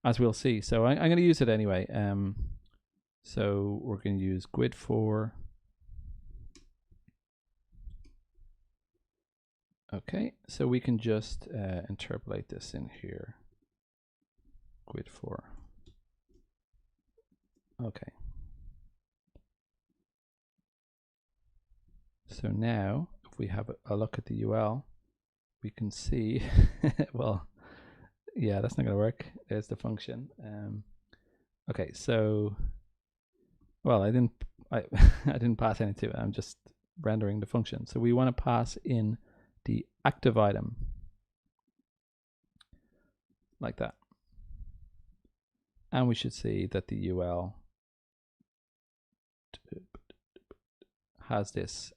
as we'll see. So I'm going to use it anyway. So we're going to use GUID4. Okay, so we can just interpolate this in here. GUID4. Okay. So now, if we have a look at the UL, we can see, well, yeah, that's not going to work. There's the function. Okay, so, well, I didn't pass any to it. I'm just rendering the function. So we want to pass in the active item like that. And we should see that the UL has this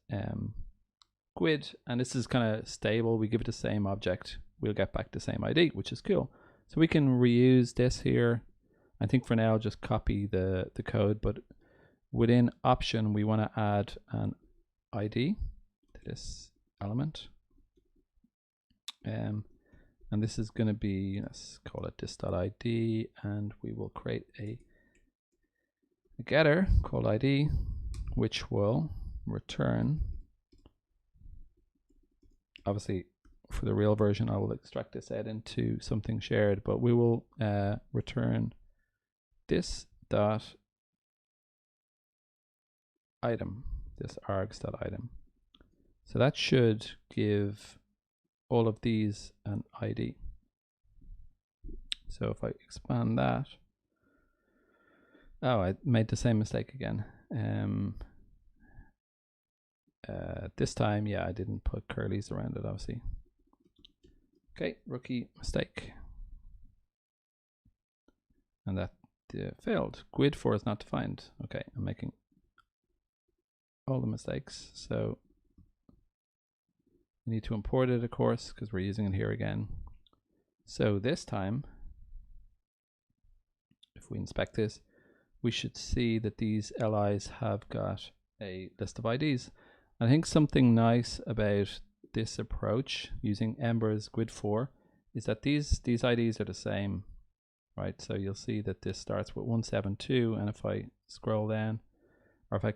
GUID, and this is kind of stable. We give it the same object, we'll get back the same ID, which is cool. So we can reuse this here. I think for now I'll just copy the code, but within option we want to add an ID to this element. And this is going to be, let's call it this.id, and we will create a getter called ID, which will return, obviously for the real version I will extract this out into something shared, but we will return this dot item, this args.item. So that should give all of these an ID. So if I expand that, oh, I made the same mistake again. This time, yeah, I didn't put curlies around it, obviously. Okay, rookie mistake. And that failed. GUID 4 is not defined. Okay, I'm making all the mistakes. So we need to import it, of course, because we're using it here again. So this time, if we inspect this, we should see that these LIs have got a list of IDs. I think something nice about this approach using Ember's GUID 4 is that these IDs are the same, right? So you'll see that this starts with 172, and if I scroll down, or if I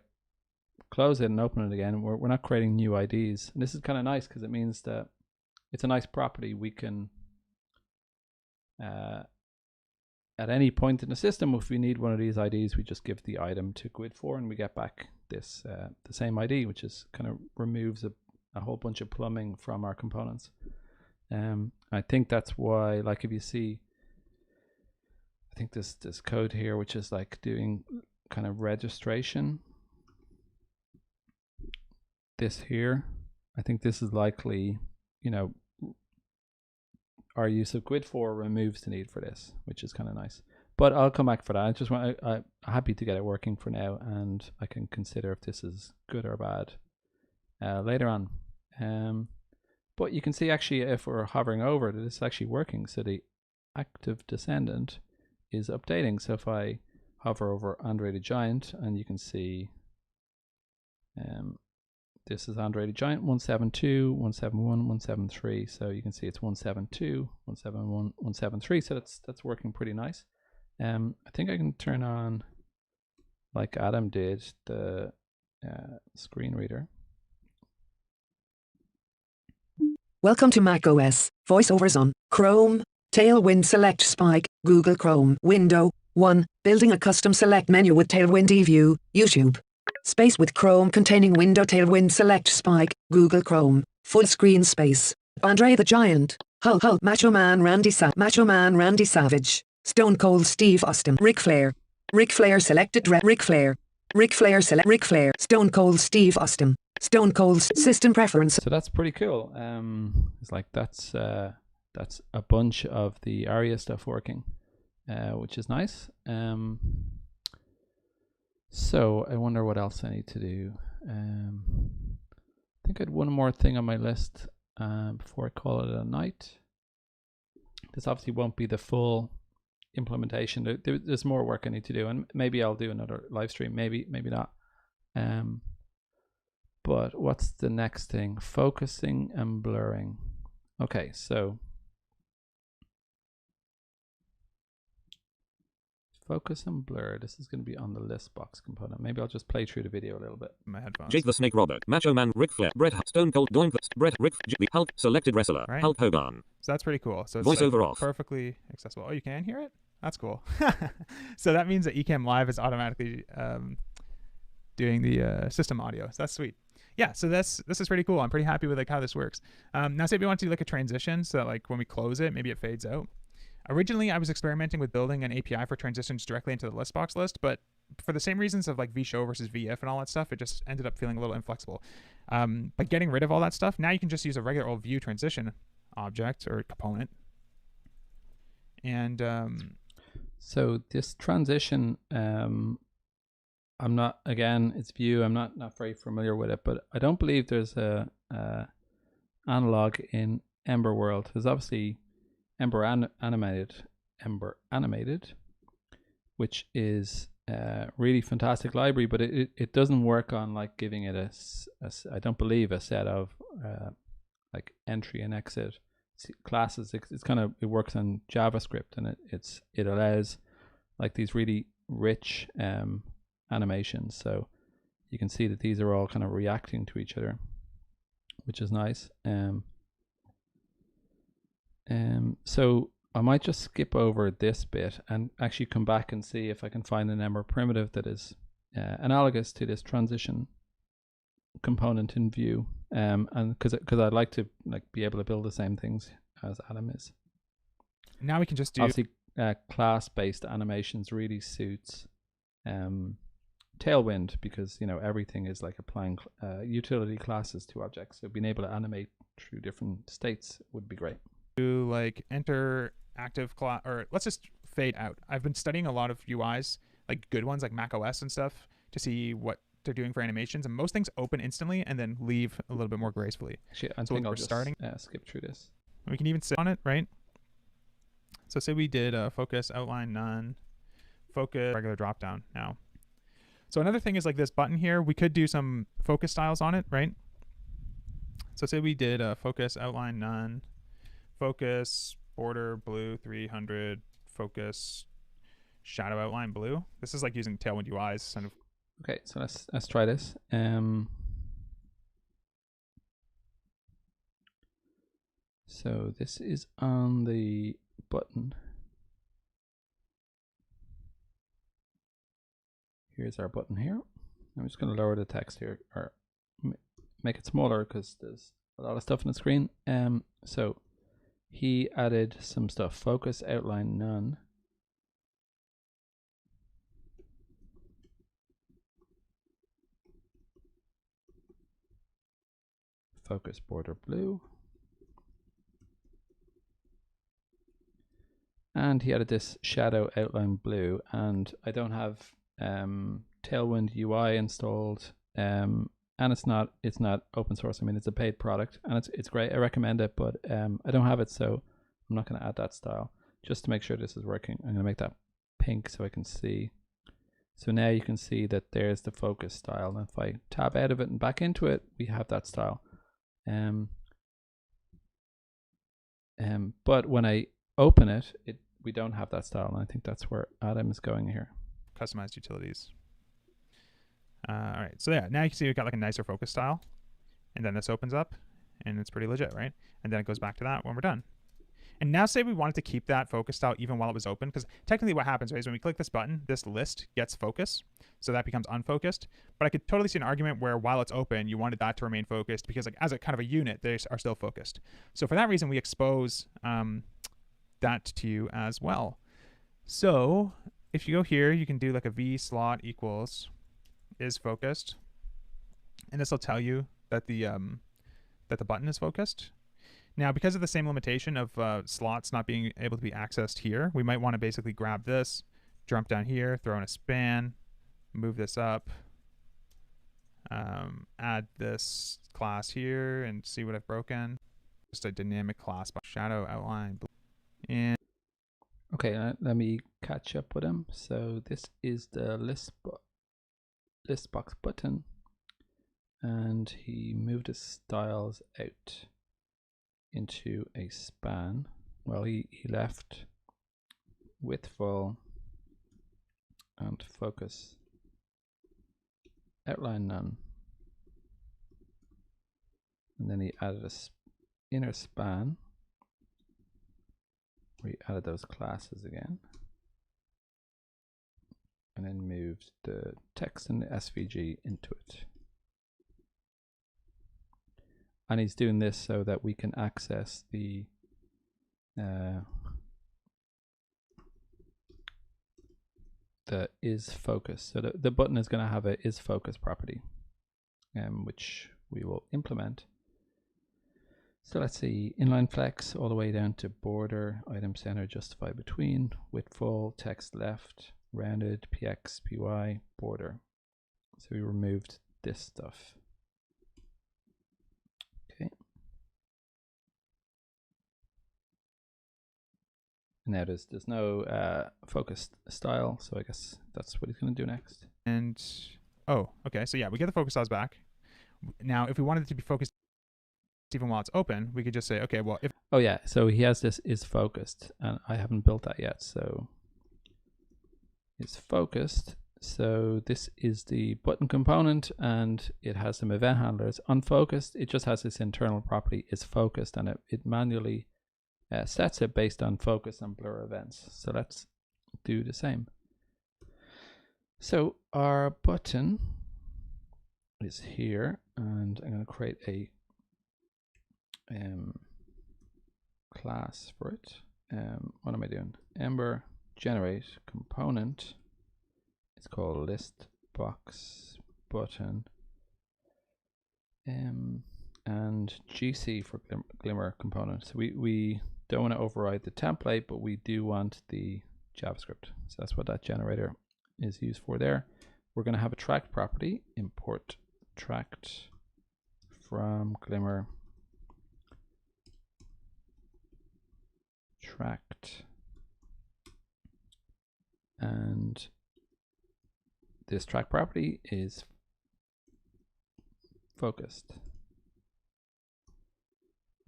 close it and open it again, we're not creating new IDs. And this is kind of nice because it means that it's a nice property. We can, at any point in the system, if we need one of these IDs, we just give the item to GUID 4 and we get back this the same ID, which is kind of removes a whole bunch of plumbing from our components. I think that's why, like if you see, I think this code here, which is like doing kind of registration, this here, I think this is likely, you know, our use of GUID 4 removes the need for this, which is kind of nice. But I'll come back for that. I just want, I'm happy to get it working for now, and I can consider if this is good or bad later on. But you can see actually if we're hovering over it, it's actually working. So the active descendant is updating. So if I hover over Android Giant, and you can see this is Android Giant 172, 171, 173. So you can see it's 172, 171, 173. So that's working pretty nice. I think I can turn on, like Adam did, the screen reader. Welcome to macOS. Voiceovers on Chrome. Tailwind Select Spike. Google Chrome. Window 1. Building a custom select menu with Tailwind eView. YouTube. Space with Chrome containing window. Tailwind Select Spike. Google Chrome. Full screen space. Andre the Giant. Hulk. Macho Man Randy Savage. Stone Cold Steve Austin. Ric Flair. Ric Flair selected. Ric Flair. Ric Flair select. Ric Flair. Stone Cold Steve Austin. Stone Cold system preference. So that's pretty cool. It's like that's a bunch of the ARIA stuff working, which is nice. So I wonder what else I need to do. I think I had one more thing on my list before I call it a night. This obviously won't be the full implementation. There's more work I need to do, and maybe I'll do another live stream. Maybe not. But what's the next thing? Focusing and blurring. Okay, so focus and blur. This is going to be on the list box component. Maybe I'll just play through the video a little bit. My headphones. Jake the Snake Robert, Macho Man, Ric Flair, Bret Hart, Stone Cold, Doink, Bret, Rick, the Hulk, selected wrestler, Right. Hulk Hogan. So that's pretty cool. So it's Voiceover like off. perfectly accessible. Oh, you can hear it? That's cool. So that means that Ecamm Live is automatically doing the system audio. So that's sweet. yeah, so this is pretty cool. I'm pretty happy with like how this works. Now say we want to do like a transition, so that like when we close it, maybe it fades out. Originally, I was experimenting with building an API for transitions directly into the list box list, but for the same reasons of like vshow versus vif and all that stuff, it just ended up feeling a little inflexible. By getting rid of all that stuff, now you can just use a regular old view transition object or component. And so this transition, I'm not, again, it's Vue. I'm not very familiar with it, but I don't believe there's a analog in Ember world. There's obviously Ember animated, which is a really fantastic library, but it doesn't work on like giving it I don't believe a set of like entry and exit classes. It's kind of, it works on JavaScript, and it allows like these really rich animations. So you can see that these are all kind of reacting to each other, which is nice. So I might just skip over this bit and actually come back and see if I can find an Ember primitive that is analogous to this transition component in Vue, and because I'd like to like be able to build the same things as Adam is. Now we can just do obviously class-based animations really suits Tailwind, because you know everything is like applying utility classes to objects. So being able to animate through different states would be great. Like enter active class, or let's just fade out. I've been studying a lot of UIs, like good ones like Mac OS and stuff, to see what they're doing for animations, and most things open instantly and then leave a little bit more gracefully. Actually, I think I'll just skip through this. We can even sit on it, right? So say we did focus, outline, none, focus, regular drop down now. So another thing is like this button here, we could do some focus styles on it, right? So say we did focus, outline, none, focus, border, blue, 300, focus, shadow outline, blue. This is like using Tailwind UIs kind of. Okay, so let's try this. So this is on the button. Here's our button here. I'm just going to lower the text here, or make it smaller because there's a lot of stuff on the screen. So he added some stuff: focus, outline, none. Focus, border, blue. And he added this shadow, outline, blue. And I don't have Tailwind UI installed, and it's not open source. I mean, it's a paid product, and it's great. I recommend it, but I don't have it, so I'm not going to add that style. Just to make sure this is working, I'm going to make that pink so I can see. So now you can see that there's the focus style, and if I tab out of it and back into it, we have that style. But when I open it, we don't have that style, and I think that's where Adam is going here. Customized utilities. All right, so yeah, now you can see we've got like a nicer focus style, and then this opens up, and it's pretty legit, right? And then it goes back to that when we're done. And now say we wanted to keep that focus style even while it was open, because technically what happens, right, is when we click this button, this list gets focus, so that becomes unfocused. But I could totally see an argument where while it's open, you wanted that to remain focused, because like as a kind of a unit, they are still focused. So for that reason, we expose that to you as well. So if you go here, you can do like a v slot equals is focused, and this will tell you that the button is focused. Now, because of the same limitation of slots not being able to be accessed here, we might want to basically grab this, jump down here, throw in a span, move this up, add this class here, and see what I've broken. Just a dynamic class by shadow outline. And okay, let me catch up with him. So this is the list box button, and he moved his styles out into a span. Well, he left width full and focus, outline none, and then he added a inner span. We added those classes again, and then moved the text and the SVG into it. and he's doing this so that we can access the is focus. So the button is going to have a is focus property, which we will implement. So let's see, inline flex all the way down to border, item center, justify between, width full, text left, rounded, px, py, border. So we removed this stuff. Okay. Now there's no focused style, so I guess that's what he's going to do next. And oh, okay. So yeah, we get the focus styles back. Now, if we wanted it to be focused even while it's open, we could just say, okay, well, if oh yeah, so he has this is focused, and I haven't built that yet. So it's focused. So this is the button component, and it has some event handlers. Unfocused, it just has this internal property is focused, and it manually sets it based on focus and blur events. So let's do the same. So our button is here, and I'm going to create a class for it. What am I doing? Ember generate component. It's called list box button, and GC for Glimmer component. So we don't want to override the template, but we do want the JavaScript. So that's what that generator is used for there. We're going to have a tracked property, import tracked from Glimmer tracked, and this track property is focused.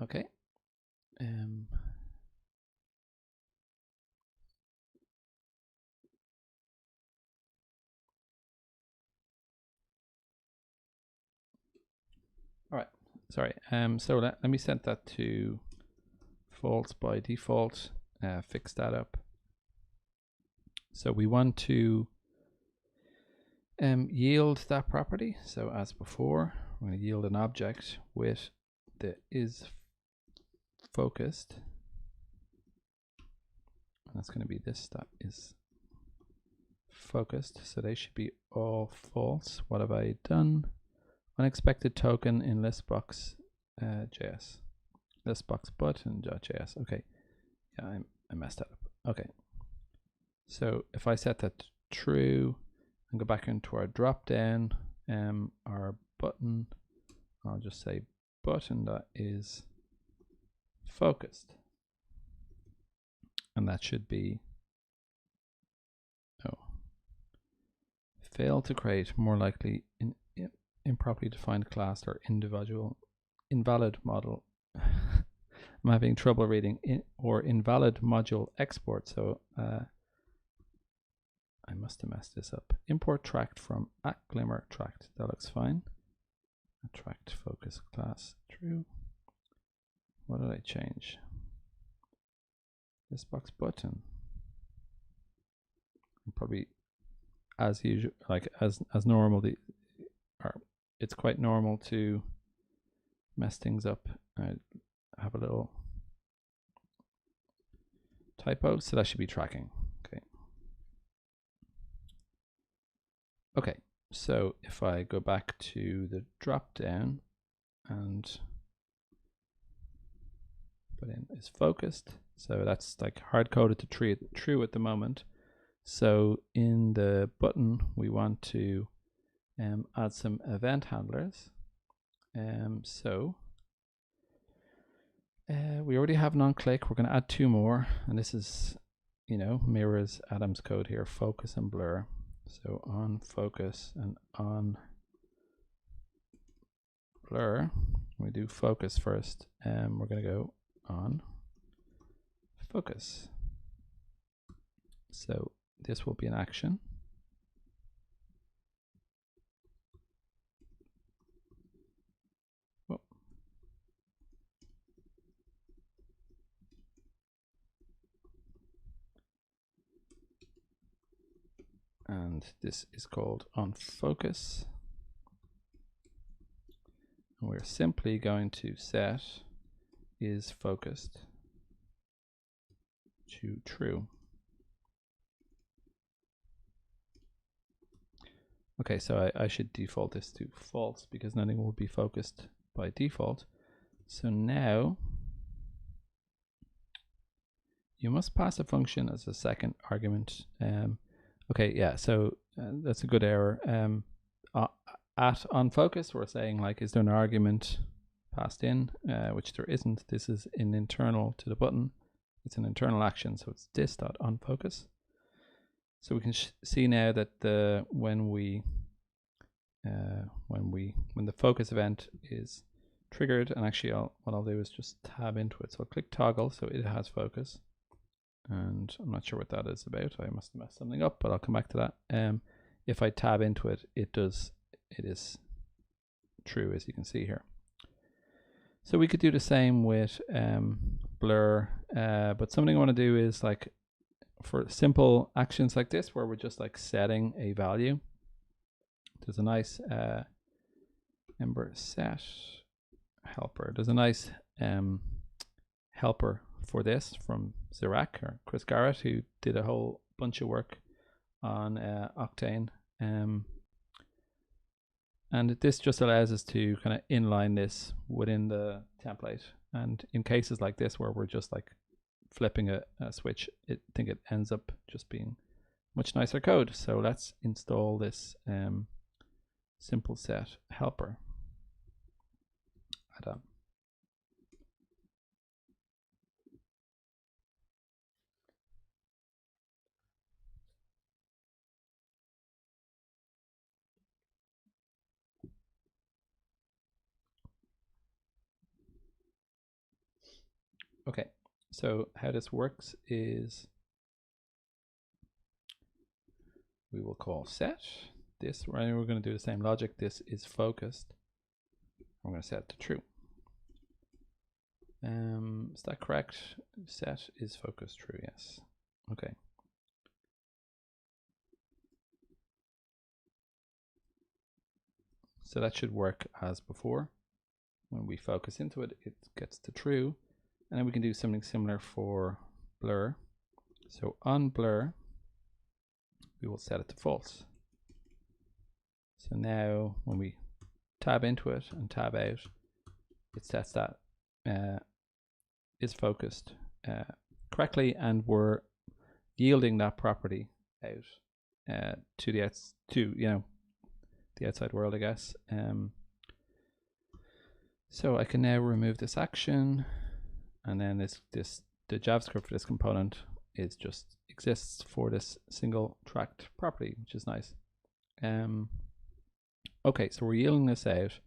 Okay. All right. Sorry. So let me set that to false by default. Fix that up. So we want to yield that property. So as before, we're going to yield an object with the is focused. And that's going to be this that is focused. So they should be all false. What have I done? Unexpected token in listbox JS. Listbox button.js. Okay. Yeah, I messed that up. Okay. So if I set that to true and go back into our drop down, our button, I'll just say button that is focused. And that should be, oh, fail to create, more likely improperly defined class or invalid model. I'm having trouble reading or invalid module export. So I must have messed this up. Import tracked from @glimmer tracked. That looks fine. Tracked focus class true. What did I change? This box button. Probably as usual, like as normal. It's quite normal to mess things up. I have a little typo, so that should be tracking. Okay, so if I go back to the drop down and put in is focused, so that's like hard coded to true at the moment. So in the button, we want to add some event handlers. We already have non-click. We're going to add two more, and this is, mirrors Adam's code here, focus and blur. So on focus and on blur, we do focus first, and we're going to go on focus. So this will be an action. Whoa. And this is called on focus. And we're simply going to set is focused to true. Okay, so I should default this to false because nothing will be focused by default. So now you must pass a function as a second argument. Okay, yeah, so that's a good error. At onFocus, we're saying like, is there an argument passed in, which there isn't. This is an internal to the button. It's an internal action, so it's this.onFocus. So we can see now that when the focus event is triggered, and actually what I'll do is just tab into it. So I'll click toggle so it has focus, and I'm not sure what that is about. I must have messed something up, but I'll come back to that. If I tab into it, it is true, as you can see here. So we could do the same with blur, but something I want to do is like for simple actions like this where we're just like setting a value. There's a nice Ember set helper. There's a nice helper for this from Zirac or Chris Garrett, who did a whole bunch of work on Octane. And this just allows us to kind of inline this within the template. And in cases like this where we're just like flipping a switch, I think it ends up just being much nicer code. So let's install this simple set helper add-on. Okay, so how this works is we will call set this, right? We're going to do the same logic. This is focused. I'm going to set it to true. Is that correct? Set is focused true, yes. Okay. So that should work as before. When we focus into it, it gets to true. And then we can do something similar for blur. So on blur, we will set it to false. So now when we tab into it and tab out, it sets that is focused correctly, and we're yielding that property out to the the outside world, I guess. So I can now remove this action, and then the JavaScript for this component is just exists for this single tracked property, which is nice. Okay, so we're yielding this out,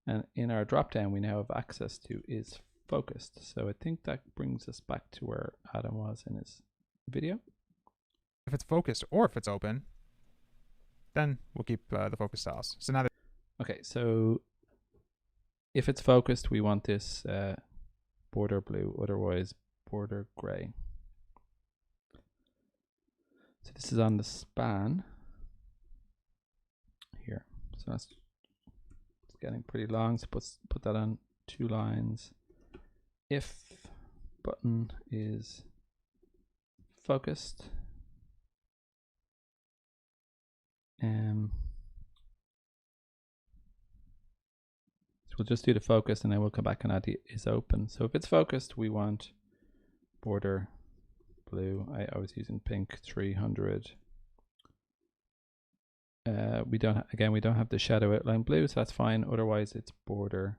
and in our dropdown we now have access to is focused. So I think that brings us back to where Adam was in his video. If it's focused or if it's open, then we'll keep the focus styles. So now okay, so if it's focused, we want this border blue, otherwise border gray. So this is on the span here. So that's it's getting pretty long. So put that on 2 lines. If button is focused, so we'll just do the focus, and then we'll come back and add the is open. So if it's focused, we want border blue. I was using pink 300. We don't have the shadow outline blue, so that's fine. Otherwise, it's border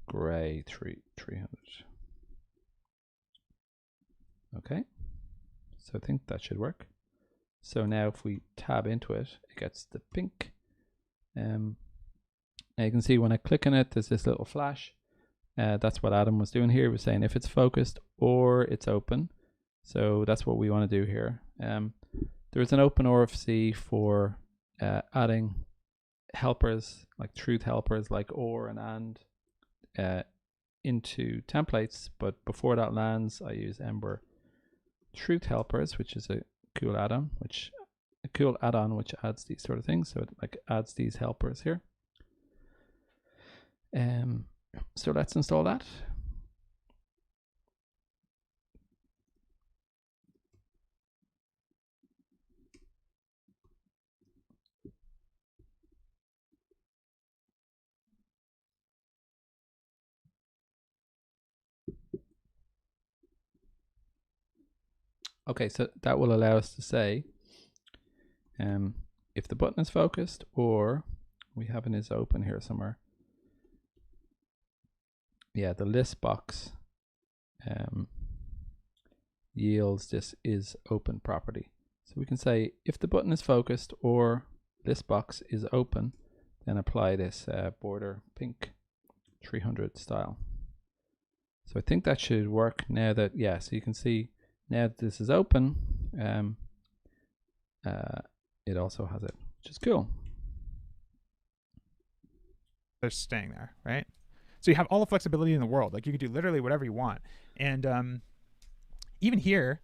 gray 300. Okay, so I think that should work. So now if we tab into it, it gets the pink. Now you can see when I click on it, there's this little flash. That's what Adam was doing here. He was saying if it's focused or it's open. So that's what we want to do here. There's an open RFC for adding helpers, like truth helpers like or and into templates. But before that lands, I use Ember truth helpers, which is a cool add-on, which adds these sort of things. So it like adds these helpers here. So let's install that. Okay, so that will allow us to say if the button is focused, or we have an is open here somewhere. Yeah, the list box yields this is open property. So we can say if the button is focused or list box is open, then apply this border pink 300 style. So I think that should work now that, yeah, so you can see now that this is open, it also has it, which is cool. They're staying there, right? So you have all the flexibility in the world. Like you can do literally whatever you want. And even here,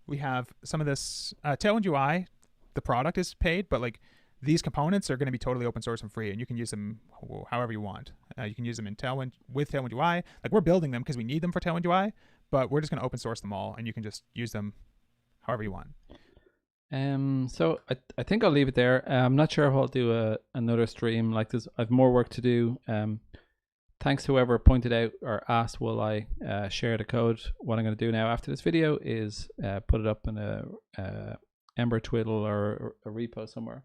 we have some of this Tailwind UI. The product is paid, but like these components are going to be totally open source and free, and you can use them however you want. You can use them in Tailwind with Tailwind UI. Like we're building them because we need them for Tailwind UI, but we're just going to open source them all, and you can just use them however you want. So I think I'll leave it there. I'm not sure if I'll do another stream like this. I've more work to do. Thanks to whoever pointed out or asked will I share the code. What I'm going to do now after this video is put it up in a Ember twiddle or a repo somewhere.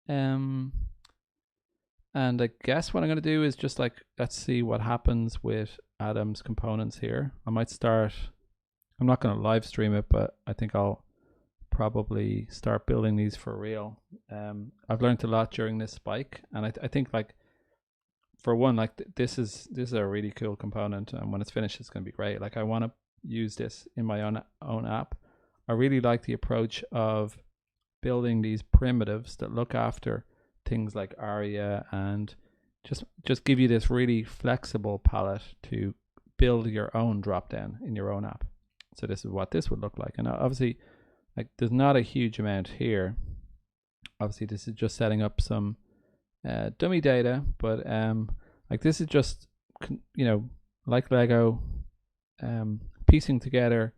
And I guess what I'm going to do is just like, let's see what happens with Adam's components here. I might start, I'm not going to live stream it, but I think I'll probably start building these for real. I've learned a lot during this spike, and I think like for one, like this is a really cool component, and when it's finished it's going to be great. Like I want to use this in my own app. I really like the approach of building these primitives that look after things like ARIA and just give you this really flexible palette to build your own dropdown in your own app. So this is what this would look like, and obviously like there's not a huge amount here. Obviously this is just setting up some dummy data, but like this is just, you know, like Lego, piecing together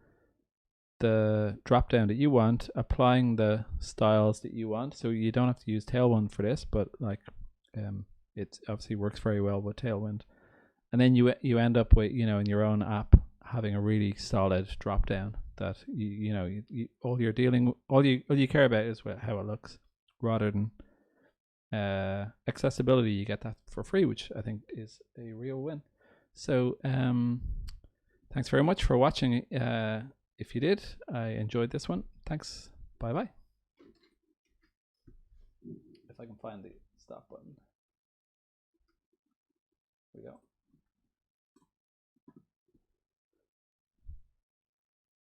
the drop down that you want, applying the styles that you want. So you don't have to use Tailwind for this, but like it obviously works very well with Tailwind. And then you end up with, you know, in your own app having a really solid drop down that you all you care about is how it looks, rather than accessibility. You get that for free, which I think is a real win. So thanks very much for watching. If you did, I enjoyed this one. Thanks. Bye bye. If I can find the stop button.